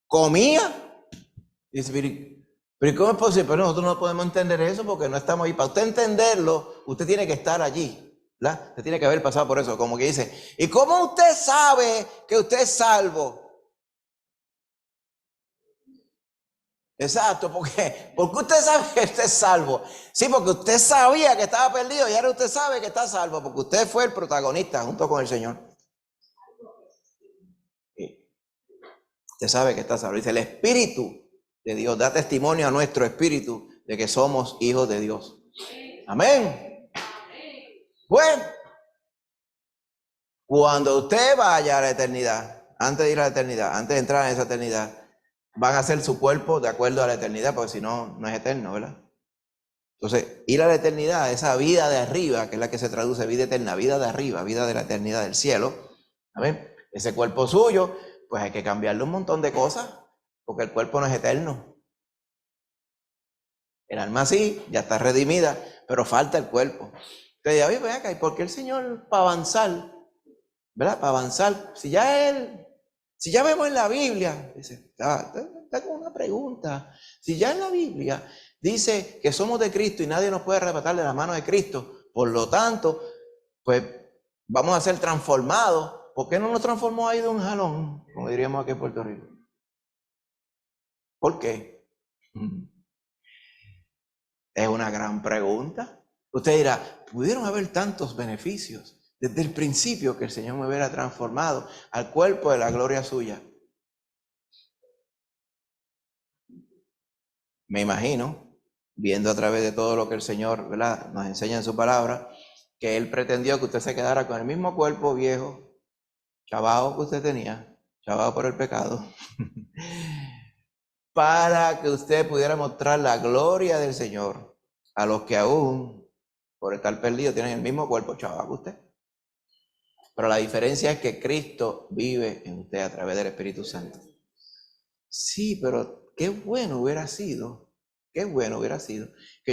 Comía. Y dice, pero ¿cómo es posible? Pero nosotros no podemos entender eso porque no estamos ahí. Para usted entenderlo, usted tiene que estar allí, ¿verdad? Usted tiene que haber pasado por eso. Como que dice, ¿y cómo usted sabe que usted es salvo? Exacto, porque usted sabe que usted es salvo. Sí, porque usted sabía que estaba perdido y ahora usted sabe que está salvo, porque usted fue el protagonista junto con el Señor. Sí. Usted sabe que está salvo. Dice, el Espíritu de Dios da testimonio a nuestro espíritu de que somos hijos de Dios. Amén. Bueno, cuando usted vaya a la eternidad, antes de ir a la eternidad, antes de entrar en esa eternidad, van a hacer su cuerpo de acuerdo a la eternidad, porque si no, no es eterno, ¿verdad? Entonces, ir a la eternidad, esa vida de arriba, que es la que se traduce vida eterna, vida de arriba, vida de la eternidad del cielo, ¿amén? Ese cuerpo suyo, pues hay que cambiarle un montón de cosas, porque el cuerpo no es eterno. El alma sí, ya está redimida, pero falta el cuerpo. Entonces, ya ven acá, ¿y por qué el Señor para avanzar? ¿Verdad? Para avanzar. Si ya vemos en la Biblia, dice, está con una pregunta. Si ya en la Biblia dice que somos de Cristo y nadie nos puede arrebatar de la mano de Cristo, por lo tanto, pues vamos a ser transformados. ¿Por qué no nos transformó ahí de un jalón? Como diríamos aquí en Puerto Rico. ¿Por qué? Es una gran pregunta. Usted dirá, pudieron haber tantos beneficios desde el principio que el Señor me hubiera transformado al cuerpo de la gloria suya. Me imagino, viendo a través de todo lo que el Señor, ¿verdad?, nos enseña en su palabra, que Él pretendió que usted se quedara con el mismo cuerpo viejo, chavado que usted tenía, chavado por el pecado, para que usted pudiera mostrar la gloria del Señor a los que aún, por estar perdidos, tienen el mismo cuerpo chavado que usted. Pero la diferencia es que Cristo vive en usted a través del Espíritu Santo. Sí, pero qué bueno hubiera sido que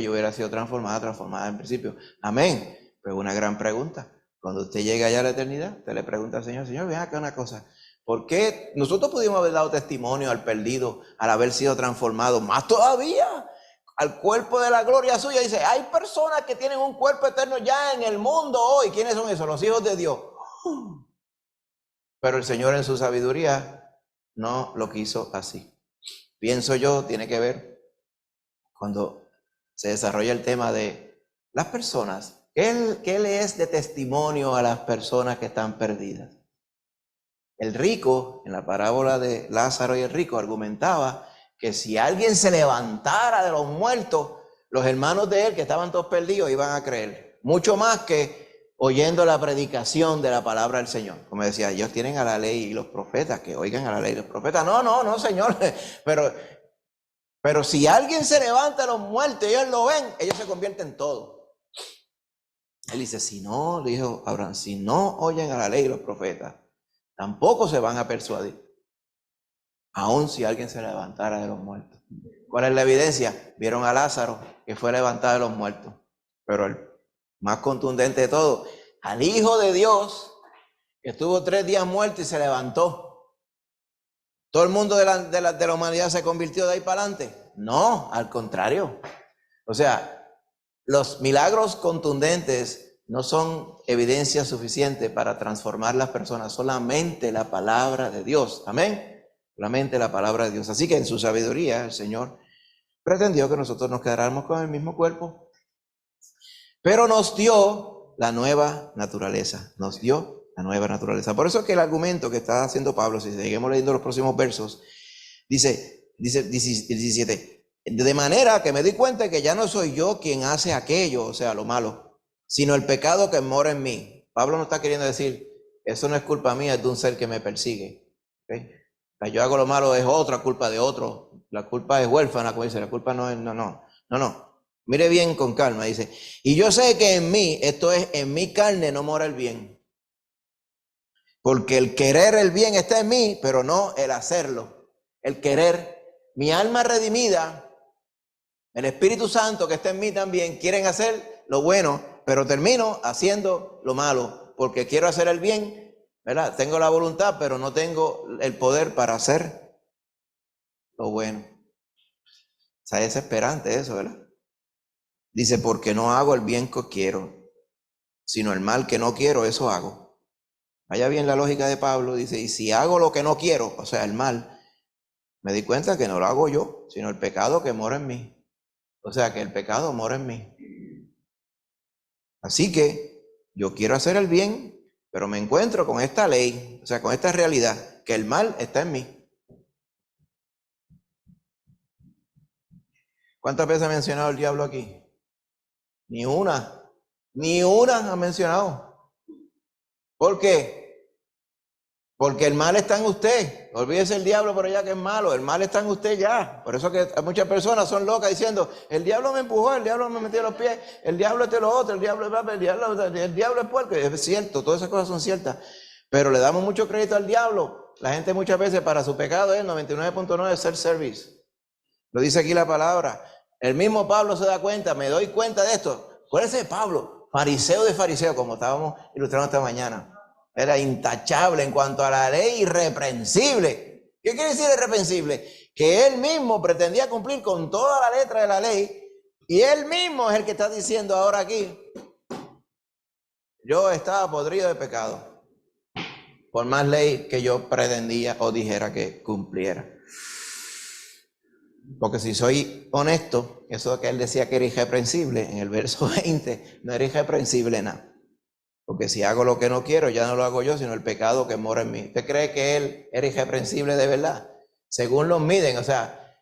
yo hubiera sido transformada en principio. Amén. Pero una gran pregunta. Cuando usted llegue allá a la eternidad, usted le pregunta al Señor, Señor, ven acá una cosa. ¿Por qué nosotros pudimos haber dado testimonio al perdido, al haber sido transformado? Más todavía, al cuerpo de la gloria suya. Dice, hay personas que tienen un cuerpo eterno ya en el mundo hoy. ¿Quiénes son esos? Los hijos de Dios. Pero el Señor en su sabiduría no lo quiso así. Pienso yo, tiene que ver cuando se desarrolla el tema de las personas. ¿Qué le es de testimonio a las personas que están perdidas? El rico, en la parábola de Lázaro y el rico, argumentaba que si alguien se levantara de los muertos, los hermanos de él que estaban todos perdidos iban a creer. Mucho más que oyendo la predicación de la palabra del Señor. Como decía, ellos tienen a la ley y los profetas, que oigan a la ley y los profetas. No, Señor. Pero si alguien se levanta de los muertos y ellos lo ven, ellos se convierten en todo. Él dice, si no, le dijo Abraham, si no oyen a la ley y los profetas, tampoco se van a persuadir. Aun si alguien se levantara de los muertos. ¿Cuál es la evidencia? Vieron a Lázaro que fue levantado de los muertos. Pero el más contundente de todo, al Hijo de Dios, que estuvo 3 días muerto y se levantó. ¿Todo el mundo de la humanidad se convirtió de ahí para adelante? No, al contrario. O sea, los milagros contundentes no son evidencia suficiente para transformar las personas, solamente la palabra de Dios. Amén. Solamente la palabra de Dios. Así que en su sabiduría el Señor pretendió que nosotros nos quedáramos con el mismo cuerpo, pero nos dio la nueva naturaleza. Nos dio la nueva naturaleza. Por eso es que el argumento que está haciendo Pablo, si seguimos leyendo los próximos versos, dice 17, de manera que me di cuenta que ya no soy yo quien hace aquello, o sea, lo malo, sino el pecado que mora en mí. Pablo no está queriendo decir, eso no es culpa mía, es de un ser que me persigue. ¿Okay? Yo hago lo malo, es otra culpa de otro. La culpa es huérfana, como dice, la culpa no es, no. Mire bien con calma, dice, y yo sé que en mí, esto es, en mi carne no mora el bien. Porque el querer el bien está en mí, pero no el hacerlo. El querer, mi alma redimida, el Espíritu Santo que está en mí también, quieren hacer lo bueno, pero termino haciendo lo malo, porque quiero hacer el bien, ¿verdad? Tengo la voluntad, pero no tengo el poder para hacer lo bueno. O sea, es desesperante eso, ¿verdad? Dice, porque no hago el bien que quiero, sino el mal que no quiero, eso hago. Vaya bien la lógica de Pablo, dice, y si hago lo que no quiero, o sea, el mal, me di cuenta que no lo hago yo, sino el pecado que mora en mí. O sea, que el pecado mora en mí. Así que yo quiero hacer el bien, pero me encuentro con esta ley, o sea, con esta realidad, que el mal está en mí. ¿Cuántas veces ha mencionado el diablo aquí? Ni una ha mencionado. ¿Por qué? Porque el mal está en usted. Olvídese el diablo por allá que es malo. El mal está en usted ya. Por eso que muchas personas son locas diciendo, el diablo me empujó, el diablo me metió los pies, el diablo es de lo otro, el diablo es puerco. Es cierto, todas esas cosas son ciertas. Pero le damos mucho crédito al diablo. La gente muchas veces para su pecado es 99.9 self-service. Lo dice aquí la palabra. El mismo Pablo se da cuenta, me doy cuenta de esto. ¿Cuál es ese Pablo? Fariseo de fariseo, como estábamos ilustrando esta mañana. Era intachable en cuanto a la ley, irreprensible. ¿Qué quiere decir irreprensible? Que él mismo pretendía cumplir con toda la letra de la ley y él mismo es el que está diciendo ahora aquí, yo estaba podrido de pecado, por más ley que yo pretendía o dijera que cumpliera. Porque si soy honesto, eso que él decía que era irreprensible, en el verso 20, no era irreprensible nada. Porque si hago lo que no quiero, ya no lo hago yo, sino el pecado que mora en mí. ¿Usted cree que él era irreprensible de verdad? Según los miden, o sea,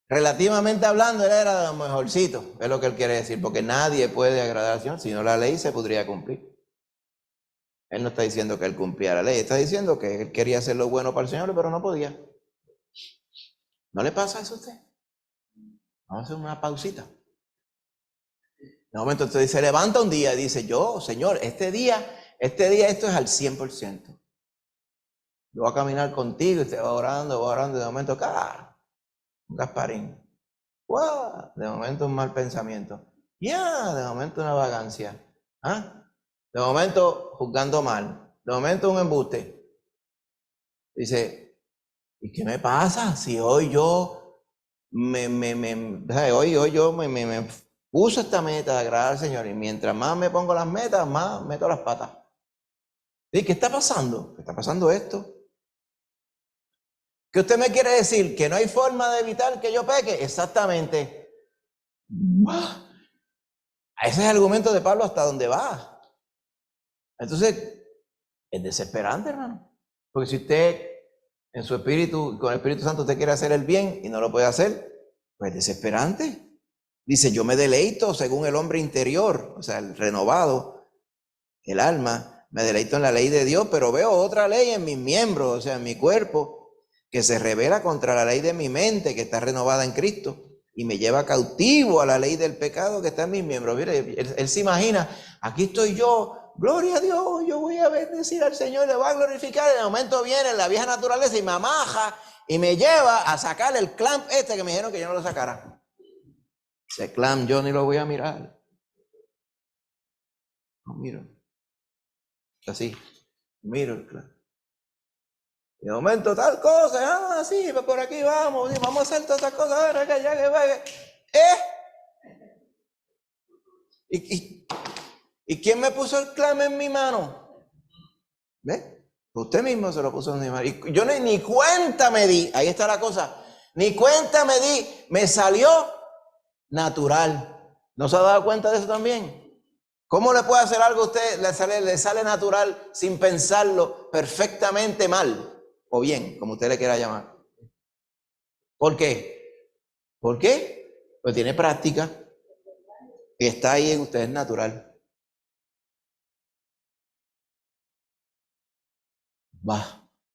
relativamente hablando, él era de lo mejorcito, es lo que él quiere decir, porque nadie puede agradar al Señor, si no la ley se podría cumplir. Él no está diciendo que él cumplía la ley, está diciendo que él quería hacer lo bueno para el Señor, pero no podía. ¿No le pasa eso a usted? Vamos a hacer una pausita. De momento usted se levanta un día y dice, yo, Señor, este día este día esto es al 100%. Yo voy a caminar contigo y te va orando, de momento, un Gasparín. ¡Wow! De momento un mal pensamiento. De momento una vagancia. De momento juzgando mal. De momento un embuste. Dice, ¿y qué me pasa? Si hoy yo me puso esta meta de agradar al Señor, y mientras más me pongo las metas, más meto las patas. ¿Y qué está pasando? ¿Qué está pasando esto? ¿Qué usted me quiere decir? ¿Que no hay forma de evitar que yo peque? Exactamente. Ese es el argumento de Pablo hasta donde va. Entonces, es desesperante, hermano. Porque si usted en su espíritu, con el Espíritu Santo, usted quiere hacer el bien y no lo puede hacer, pues es desesperante. Dice, yo me deleito según el hombre interior, o sea, el renovado, el alma, me deleito en la ley de Dios, pero veo otra ley en mis miembros, o sea, en mi cuerpo, que se revela contra la ley de mi mente, que está renovada en Cristo, y me lleva cautivo a la ley del pecado que está en mis miembros. Mire, él se imagina, aquí estoy yo, gloria a Dios, yo voy a bendecir al Señor, le voy a glorificar, y de momento viene la vieja naturaleza y me amaja y me lleva a sacar el clamp este que me dijeron que yo no lo sacara. Ese clamp yo ni lo voy a mirar. No miro. Así, miro el clamp. De momento tal cosa, sí, pues por aquí vamos a hacer todas estas cosas, ¿Y quién me puso el clame en mi mano? ¿Ve? Usted mismo se lo puso en mi mano. Y yo ni cuenta me di, ahí está la cosa, ni cuenta me di, me salió natural. ¿No se ha dado cuenta de eso también? ¿Cómo le puede hacer algo a usted, le sale natural sin pensarlo, perfectamente mal? O bien, como usted le quiera llamar. ¿Por qué? ¿Por qué? Pues tiene práctica. Y está ahí en usted, es natural.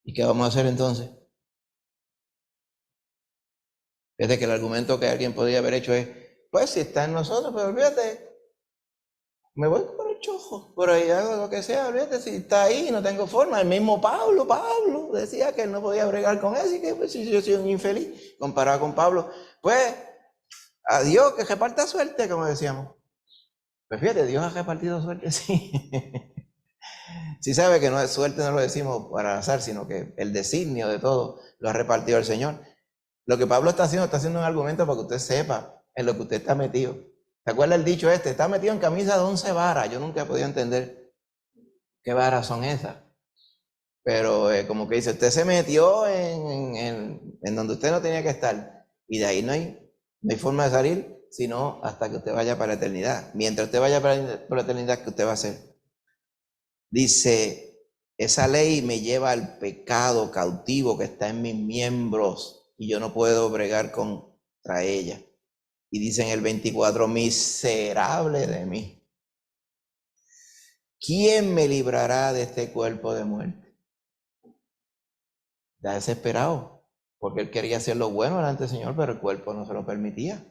¿Y qué vamos a hacer entonces? Desde que el argumento que alguien podría haber hecho es, pues si está en nosotros, pero olvídate, me voy por el chojo, por ahí hago lo que sea, olvídate, si está ahí, no tengo forma. El mismo Pablo decía que él no podía bregar con eso y que pues, si yo soy un infeliz, comparado con Pablo, pues a Dios que reparta suerte, como decíamos. Pues fíjate, Dios ha repartido suerte, sí. Sí sabe que no es suerte, no lo decimos para azar, sino que el designio de todo lo ha repartido el Señor. Lo que Pablo está haciendo un argumento para que usted sepa en lo que usted está metido. ¿Se acuerda el dicho este? Está metido en camisa de 11 varas. Yo nunca he podido entender qué varas son esas. Pero como que dice, usted se metió en donde usted no tenía que estar. Y de ahí no hay forma de salir, sino hasta que usted vaya para la eternidad. Mientras usted vaya para la eternidad, ¿qué usted va a hacer? Dice, esa ley me lleva al pecado cautivo que está en mis miembros y yo no puedo bregar contra ella. Y dice en el 24, miserable de mí. ¿Quién me librará de este cuerpo de muerte? Está desesperado, porque él quería hacer lo bueno delante del Señor, pero el cuerpo no se lo permitía.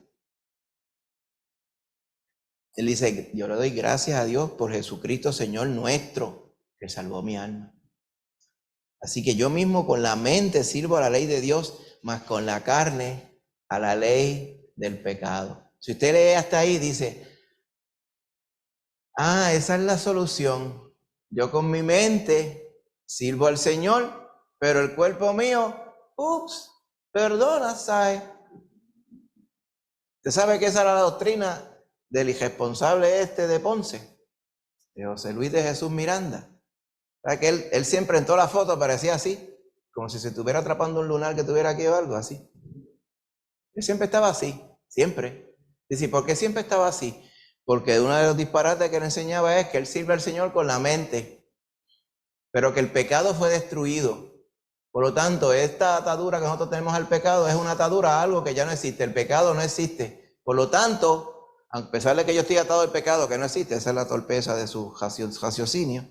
Él dice, yo le doy gracias a Dios por Jesucristo, Señor nuestro, que salvó mi alma. Así que yo mismo con la mente sirvo a la ley de Dios, mas con la carne a la ley del pecado. Si usted lee hasta ahí, dice, esa es la solución. Yo con mi mente sirvo al Señor, pero el cuerpo mío, perdona, ¿sabe? ¿Usted sabe que esa era la doctrina del irresponsable de Ponce? De José Luis de Jesús Miranda. ¿Sabe que él siempre en todas las fotos parecía así? Como si se estuviera atrapando un lunar que tuviera aquí o algo así. Él siempre estaba así, siempre. Dice, ¿por qué siempre estaba así? Porque uno de los disparates que le enseñaba es que él sirve al Señor con la mente, pero que el pecado fue destruido. Por lo tanto, esta atadura que nosotros tenemos al pecado es una atadura a algo que ya no existe. El pecado no existe. Por lo tanto, a pesar de que yo estoy atado al pecado que no existe, esa es la torpeza de su raciocinio,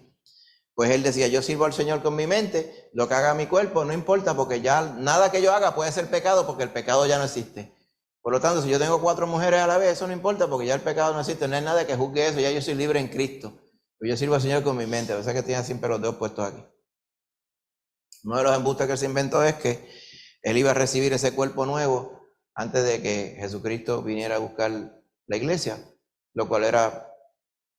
pues él decía, yo sirvo al Señor con mi mente, lo que haga mi cuerpo no importa porque ya nada que yo haga puede ser pecado porque el pecado ya no existe. Por lo tanto, si yo tengo 4 mujeres a la vez, eso no importa porque ya el pecado no existe, no hay nada que juzgue eso, ya yo soy libre en Cristo. Yo sirvo al Señor con mi mente, a veces que tenía siempre los dedos puestos aquí. Uno de los embustes que él se inventó es que él iba a recibir ese cuerpo nuevo antes de que Jesucristo viniera a buscar la iglesia, lo cual era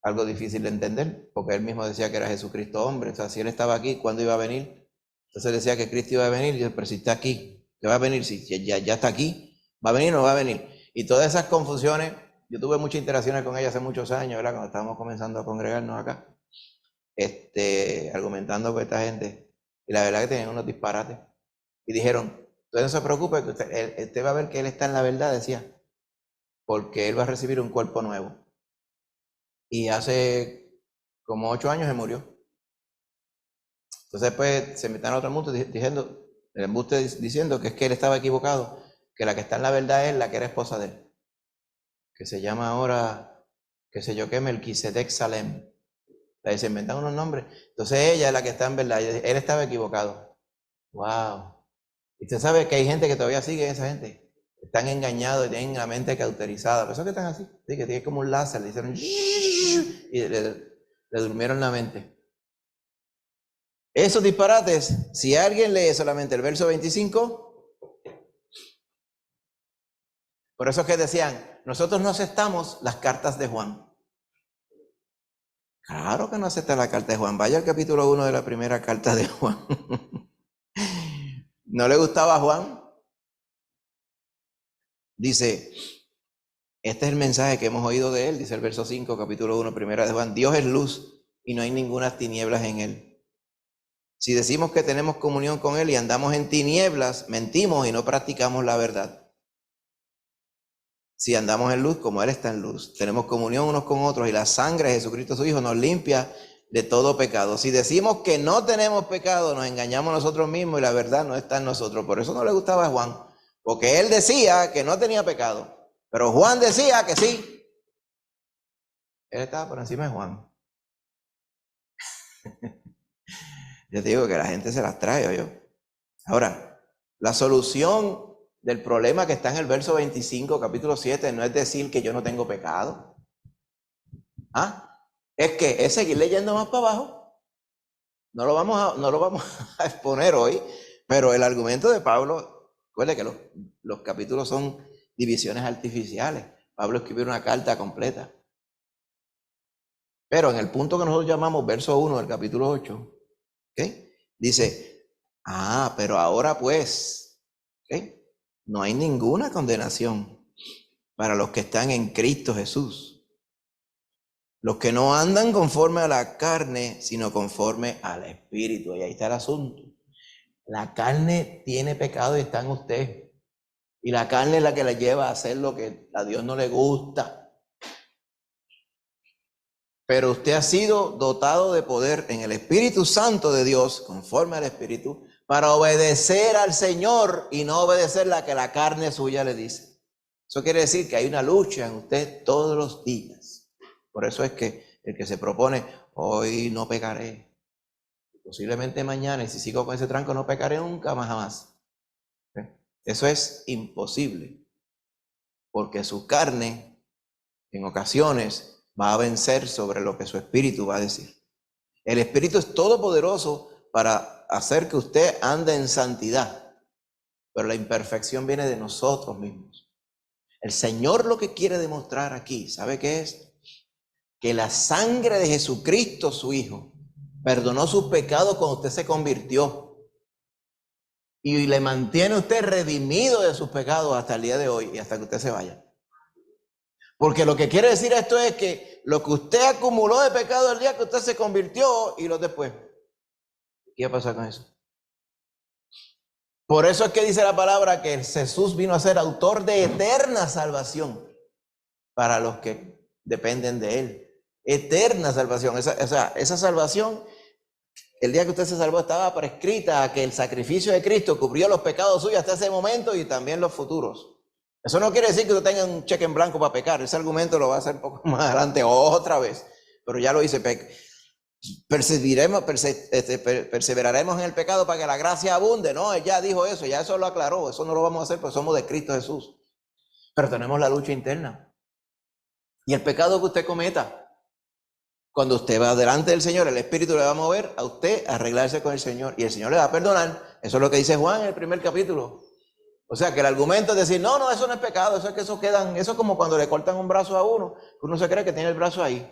algo difícil de entender, porque él mismo decía que era Jesucristo hombre. O sea, si él estaba aquí, ¿cuándo iba a venir? Entonces decía que Cristo iba a venir, y yo, pero si está aquí, ¿qué va a venir? Si ya está aquí, ¿va a venir o no va a venir? Y todas esas confusiones, yo tuve muchas interacciones con ella hace muchos años, ¿verdad? Cuando estábamos comenzando a congregarnos acá, argumentando con esta gente, y la verdad que tenían unos disparates, y dijeron, usted no se preocupe, que usted va a ver que él está en la verdad, decía, porque él va a recibir un cuerpo nuevo. Y hace como 8 años se murió. Entonces pues se metieron a otro mundo diciendo, el embuste diciendo que es que él estaba equivocado, que la que está en la verdad es la que era esposa de él, que se llama ahora, qué sé yo qué, Melquisedec Salem. Ahí se inventan unos nombres. Entonces ella es la que está en verdad, él estaba equivocado. Wow. Y usted sabe que hay gente que todavía sigue esa gente. Están engañados y tienen la mente cauterizada. Por eso que están así, ¿sí? Que tienen como un láser, le hicieron y le durmieron la mente. Esos disparates, si alguien lee solamente el verso 25, por eso es que decían, nosotros no aceptamos las cartas de Juan. Claro que no acepta la carta de Juan. Vaya al capítulo 1 de la primera carta de Juan. ¿No le gustaba a Juan? Dice, este es el mensaje que hemos oído de él, dice el verso 5, capítulo 1, primera de Juan. Dios es luz y no hay ninguna tinieblas en él. Si decimos que tenemos comunión con él y andamos en tinieblas, mentimos y no practicamos la verdad. Si andamos en luz, como él está en luz, tenemos comunión unos con otros y la sangre de Jesucristo su Hijo nos limpia de todo pecado. Si decimos que no tenemos pecado, nos engañamos nosotros mismos y la verdad no está en nosotros. Por eso no le gustaba a Juan, porque él decía que no tenía pecado, pero Juan decía que sí. Él estaba por encima de Juan. Yo te digo que la gente se las trae, yo. Ahora, la solución del problema que está en el verso 25, capítulo 7, no es decir que yo no tengo pecado. Es que es seguir leyendo más para abajo. No lo vamos a exponer hoy, pero el argumento de Pablo, recuerde que los capítulos son divisiones artificiales. Pablo escribió una carta completa. Pero en el punto que nosotros llamamos verso 1 del capítulo 8, ¿okay? Dice, pero ahora pues, ¿okay? No hay ninguna condenación para los que están en Cristo Jesús. Los que no andan conforme a la carne, sino conforme al Espíritu. Y ahí está el asunto. La carne tiene pecado y está en usted. Y la carne es la que le lleva a hacer lo que a Dios no le gusta. Pero usted ha sido dotado de poder en el Espíritu Santo de Dios, conforme al Espíritu, para obedecer al Señor y no obedecer la que la carne suya le dice. Eso quiere decir que hay una lucha en usted todos los días. Por eso es que el que se propone, hoy no pecaré, posiblemente mañana, y si sigo con ese tranco no pecaré nunca más jamás. Eso es imposible, porque su carne en ocasiones va a vencer sobre lo que su espíritu va a decir. El espíritu es todopoderoso para hacer que usted ande en santidad, pero la imperfección viene de nosotros mismos. El Señor lo que quiere demostrar aquí, ¿sabe qué es? Que la sangre de Jesucristo, su Hijo, perdonó sus pecados cuando usted se convirtió y le mantiene a usted redimido de sus pecados hasta el día de hoy y hasta que usted se vaya. Porque lo que quiere decir esto es que lo que usted acumuló de pecado el día que usted se convirtió y los después, ¿qué va a pasar con eso? Por eso es que dice la palabra que Jesús vino a ser autor de eterna salvación para los que dependen de él. Eterna salvación. Esa salvación, el día que usted se salvó, estaba prescrita a que el sacrificio de Cristo cubrió los pecados suyos hasta ese momento y también los futuros. Eso no quiere decir que usted tenga un cheque en blanco para pecar. Ese argumento lo va a hacer un poco más adelante otra vez. Pero ya lo hice. Perseveraremos en el pecado para que la gracia abunde. No, él ya dijo eso, ya eso lo aclaró. Eso no lo vamos a hacer porque somos de Cristo Jesús. Pero tenemos la lucha interna. Y el pecado que usted cometa, Cuando usted va delante del Señor, el Espíritu le va a mover a usted a arreglarse con el Señor y el Señor le va a perdonar. Eso es lo que dice Juan en el primer capítulo. O sea, que el argumento es decir, no, eso no es pecado, eso es que eso es como cuando le cortan un brazo a uno, que uno se cree que tiene el brazo ahí.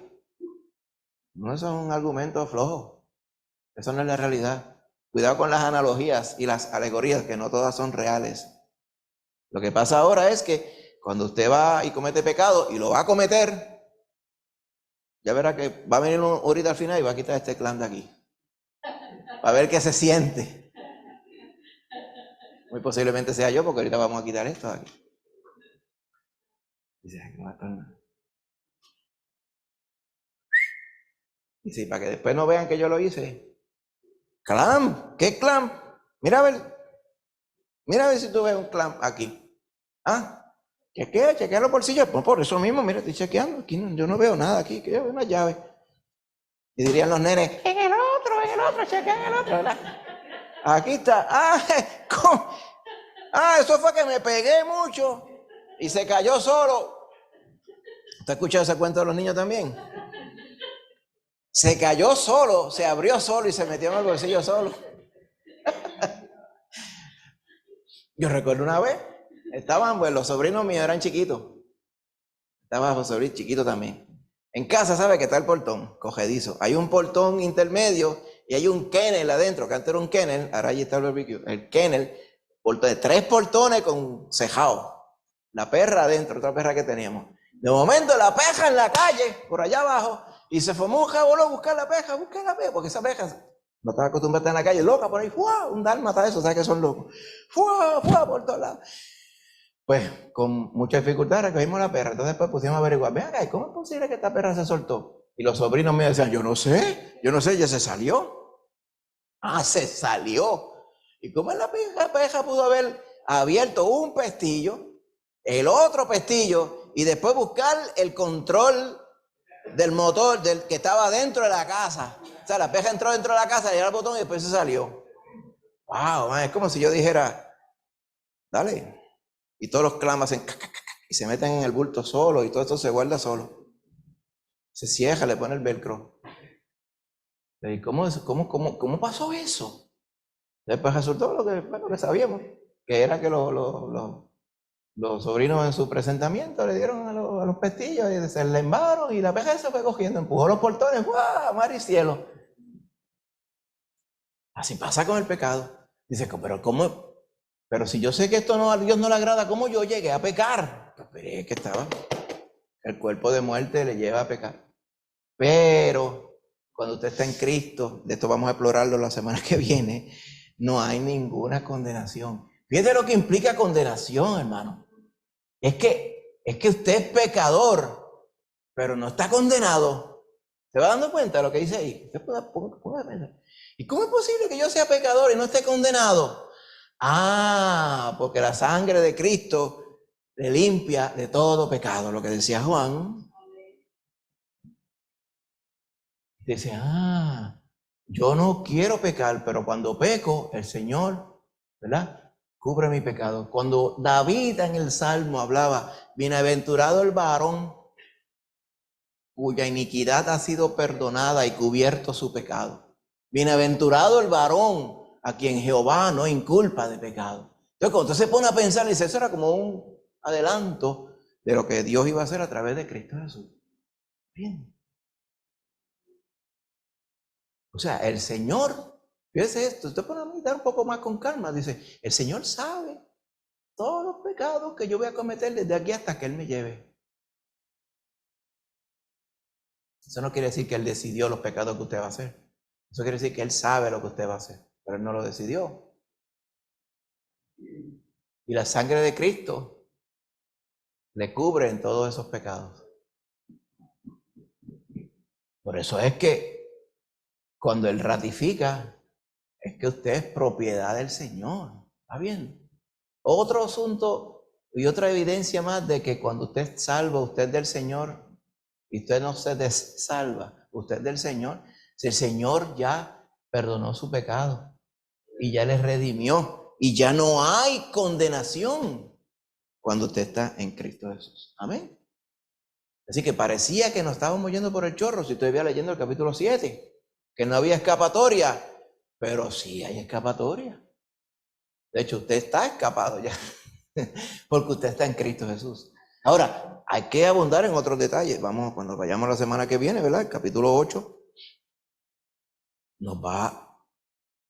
No, eso es un argumento flojo. Eso no es la realidad. Cuidado con las analogías y las alegorías, que no todas son reales. Lo que pasa ahora es que cuando usted va y comete pecado y lo va a cometer, ya verá que va a venir ahorita al final y va a quitar este clan de aquí. Va a ver qué se siente. Muy posiblemente sea yo, porque ahorita vamos a quitar esto de aquí. Dice, que no va a estar nada. Y sí, para que después no vean que yo lo hice. Clam, ¿qué clam? Mira a ver si tú ves un clam aquí. ¿Ah? Chequea los bolsillos. Pues por eso mismo, mira, estoy chequeando. Aquí yo no veo nada aquí, que yo veo una llave. Y dirían los nenes, en el otro, chequea en el otro, ¿verdad? Aquí está. Eso fue que me pegué mucho y se cayó solo. ¿Usted ha escuchado ese cuento de los niños también? Se cayó solo, se abrió solo y se metió en el bolsillo solo. Yo recuerdo una vez, pues los sobrinos míos eran chiquitos. Estaba los sobrinos chiquitos también. En casa, ¿sabe que está el portón? Cogedizo. Hay un portón intermedio y hay un kennel adentro, que antes era un kennel, ahora allí está el barbecue. El kennel, de 3 portones con cejado. La perra adentro, otra perra que teníamos. De momento la peja en la calle, por allá abajo, y se formó un jabolón, buscar la peja, porque esa peja no estaba acostumbrada a estar en la calle, loca por ahí, ¡fua! Un dálmata de eso, ¿sabes que son locos? ¡Fua! Por todos lados. Pues con mucha dificultad recogimos la perra, entonces después pusimos a averiguar, ven acá, ¿cómo es posible que esta perra se soltó? Y los sobrinos me decían, yo no sé, ya se salió. Se salió. ¿Y cómo la peja pudo haber abierto un pestillo, el otro pestillo, y después buscar el control del motor del que estaba dentro de la casa? O sea, la peja entró dentro de la casa, le dio el botón y después se salió. Wow, man, es como si yo dijera, dale. Y todos los clamas y se meten en el bulto solo y todo esto se guarda solo. Se cierra, le pone el velcro. ¿Y cómo pasó eso? Después resultó lo que sabíamos, que era que los sobrinos en su presentamiento le dieron a los pestillos y se le embaron y la peja se fue cogiendo, empujó los portones, ¡guau! Mar y cielo. Así pasa con el pecado. Dice, pero ¿cómo? Pero si yo sé que esto a Dios no le agrada, ¿cómo yo llegué a pecar? Pero es que el cuerpo de muerte le lleva a pecar. Pero cuando usted está en Cristo, de esto vamos a explorarlo la semana que viene, no hay ninguna condenación. Fíjate lo que implica condenación, hermano. Es que usted es pecador, pero no está condenado. ¿Se va dando cuenta de lo que dice ahí? ¿Y cómo es posible que yo sea pecador y no esté condenado? Porque la sangre de Cristo le limpia de todo pecado, lo que decía Juan. Dice, yo no quiero pecar, pero cuando peco, el Señor, ¿verdad?, cubre mi pecado. Cuando David en el Salmo hablaba, bienaventurado el varón cuya iniquidad ha sido perdonada y cubierto su pecado. Bienaventurado el varón a quien Jehová no inculpa de pecado. Entonces, cuando usted se pone a pensar, dice, eso era como un adelanto de lo que Dios iba a hacer a través de Cristo Jesús. Bien. O sea, el Señor, fíjese esto, usted puede meditar un poco más con calma, dice, el Señor sabe todos los pecados que yo voy a cometer desde aquí hasta que Él me lleve. Eso no quiere decir que Él decidió los pecados que usted va a hacer. Eso quiere decir que Él sabe lo que usted va a hacer, pero Él no lo decidió. Y la sangre de Cristo le cubre en todos esos pecados. Por eso es que cuando Él ratifica, es que usted es propiedad del Señor. ¿Está bien? Otro asunto y otra evidencia más de que cuando usted es salvo, usted es del Señor, y usted no se desalva, usted es del Señor, si el Señor ya perdonó su pecado y ya le redimió y ya no hay condenación cuando usted está en Cristo Jesús. Amén. Así que parecía que nos estábamos yendo por el chorro si estoy leyendo el capítulo 7, que no había escapatoria, pero sí hay escapatoria. De hecho, usted está escapado ya, porque usted está en Cristo Jesús. Ahora, hay que abundar en otros detalles. Vamos, cuando vayamos la semana que viene, ¿verdad? El capítulo 8 nos va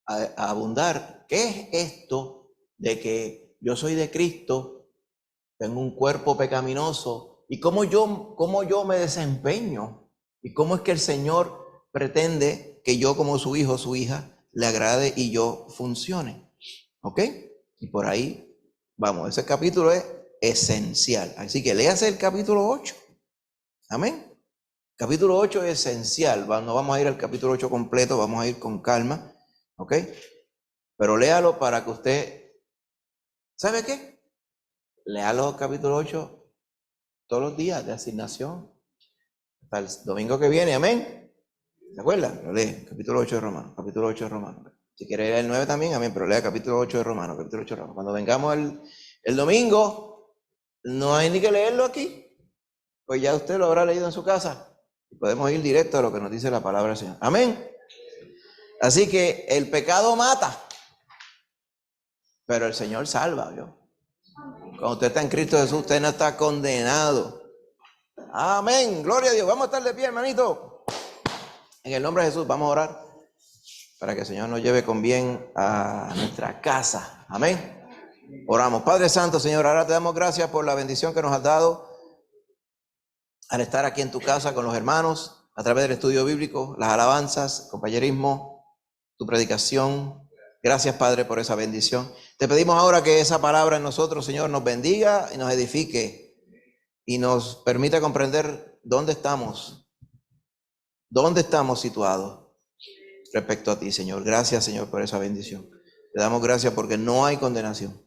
a abundar. ¿Qué es esto de que yo soy de Cristo, tengo un cuerpo pecaminoso, y cómo yo me desempeño, y cómo es que el Señor pretende que yo como su hijo, su hija, le agrade y yo funcione? ¿Ok? Y por ahí vamos, ese capítulo es esencial. Así que léase el capítulo 8. Amén. Capítulo 8 es esencial. No vamos a ir al capítulo 8 completo, vamos a ir con calma. ¿Ok? Pero léalo para que usted, ¿sabe qué? Léalo el capítulo 8 todos los días de asignación. Hasta el domingo que viene, amén. ¿Se acuerdan? Lo lee, capítulo 8 de Romanos, capítulo 8 de Romanos. Si quiere leer el 9 también, amén, pero lea capítulo 8 de Romanos, capítulo 8 de Romanos. Cuando vengamos el domingo, no hay ni que leerlo aquí, pues ya usted lo habrá leído en su casa. Y podemos ir directo a lo que nos dice la palabra del Señor. Amén. Así que el pecado mata, pero el Señor salva, ¿vio? Cuando usted está en Cristo Jesús, usted no está condenado. Amén, gloria a Dios. Vamos a estar de pie, hermanito. En el nombre de Jesús vamos a orar para que el Señor nos lleve con bien a nuestra casa. Amén. Oramos. Padre Santo, Señor, ahora te damos gracias por la bendición que nos has dado al estar aquí en tu casa con los hermanos, a través del estudio bíblico, las alabanzas, compañerismo, tu predicación. Gracias, Padre, por esa bendición. Te pedimos ahora que esa palabra en nosotros, Señor, nos bendiga y nos edifique y nos permita comprender dónde estamos situados respecto a ti, Señor. Gracias, Señor, por esa bendición. Te damos gracias porque no hay condenación,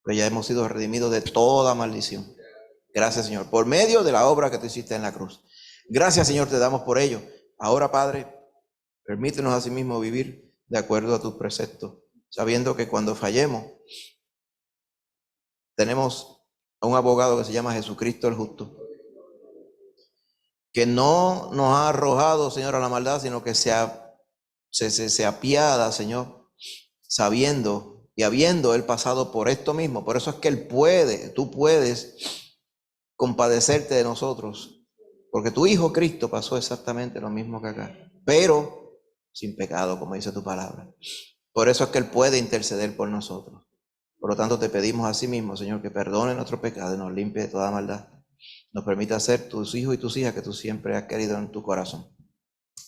pues ya hemos sido redimidos de toda maldición. Gracias, Señor, por medio de la obra que tú hiciste en la cruz. Gracias, Señor, te damos por ello. Ahora, Padre, permítenos asimismo vivir de acuerdo a tus preceptos, sabiendo que cuando fallemos, tenemos a un abogado que se llama Jesucristo el justo, que no nos ha arrojado, Señor, a la maldad, sino que se apiada, Señor, sabiendo y habiendo él pasado por esto mismo. Por eso es que tú puedes compadecerte de nosotros, porque tu Hijo Cristo pasó exactamente lo mismo que acá, pero sin pecado, como dice tu palabra. Por eso es que él puede interceder por nosotros. Por lo tanto, te pedimos a sí mismo, Señor, que perdone nuestros pecados y nos limpie de toda maldad. Nos permita ser tus hijos y tus hijas que tú siempre has querido en tu corazón.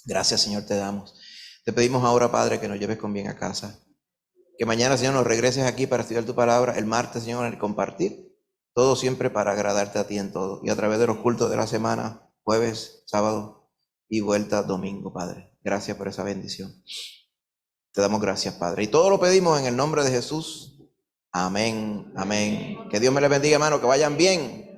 Gracias, Señor, te damos. Te pedimos ahora, Padre, que nos lleves con bien a casa. Que mañana, Señor, nos regreses aquí para estudiar tu palabra. El martes, Señor, en el compartir. Todo siempre para agradarte a ti en todo. Y a través de los cultos de la semana, jueves, sábado y vuelta domingo, Padre. Gracias por esa bendición. Te damos gracias, Padre. Y todo lo pedimos en el nombre de Jesús. Amén, amén. Que Dios me les bendiga, hermano. Que vayan bien.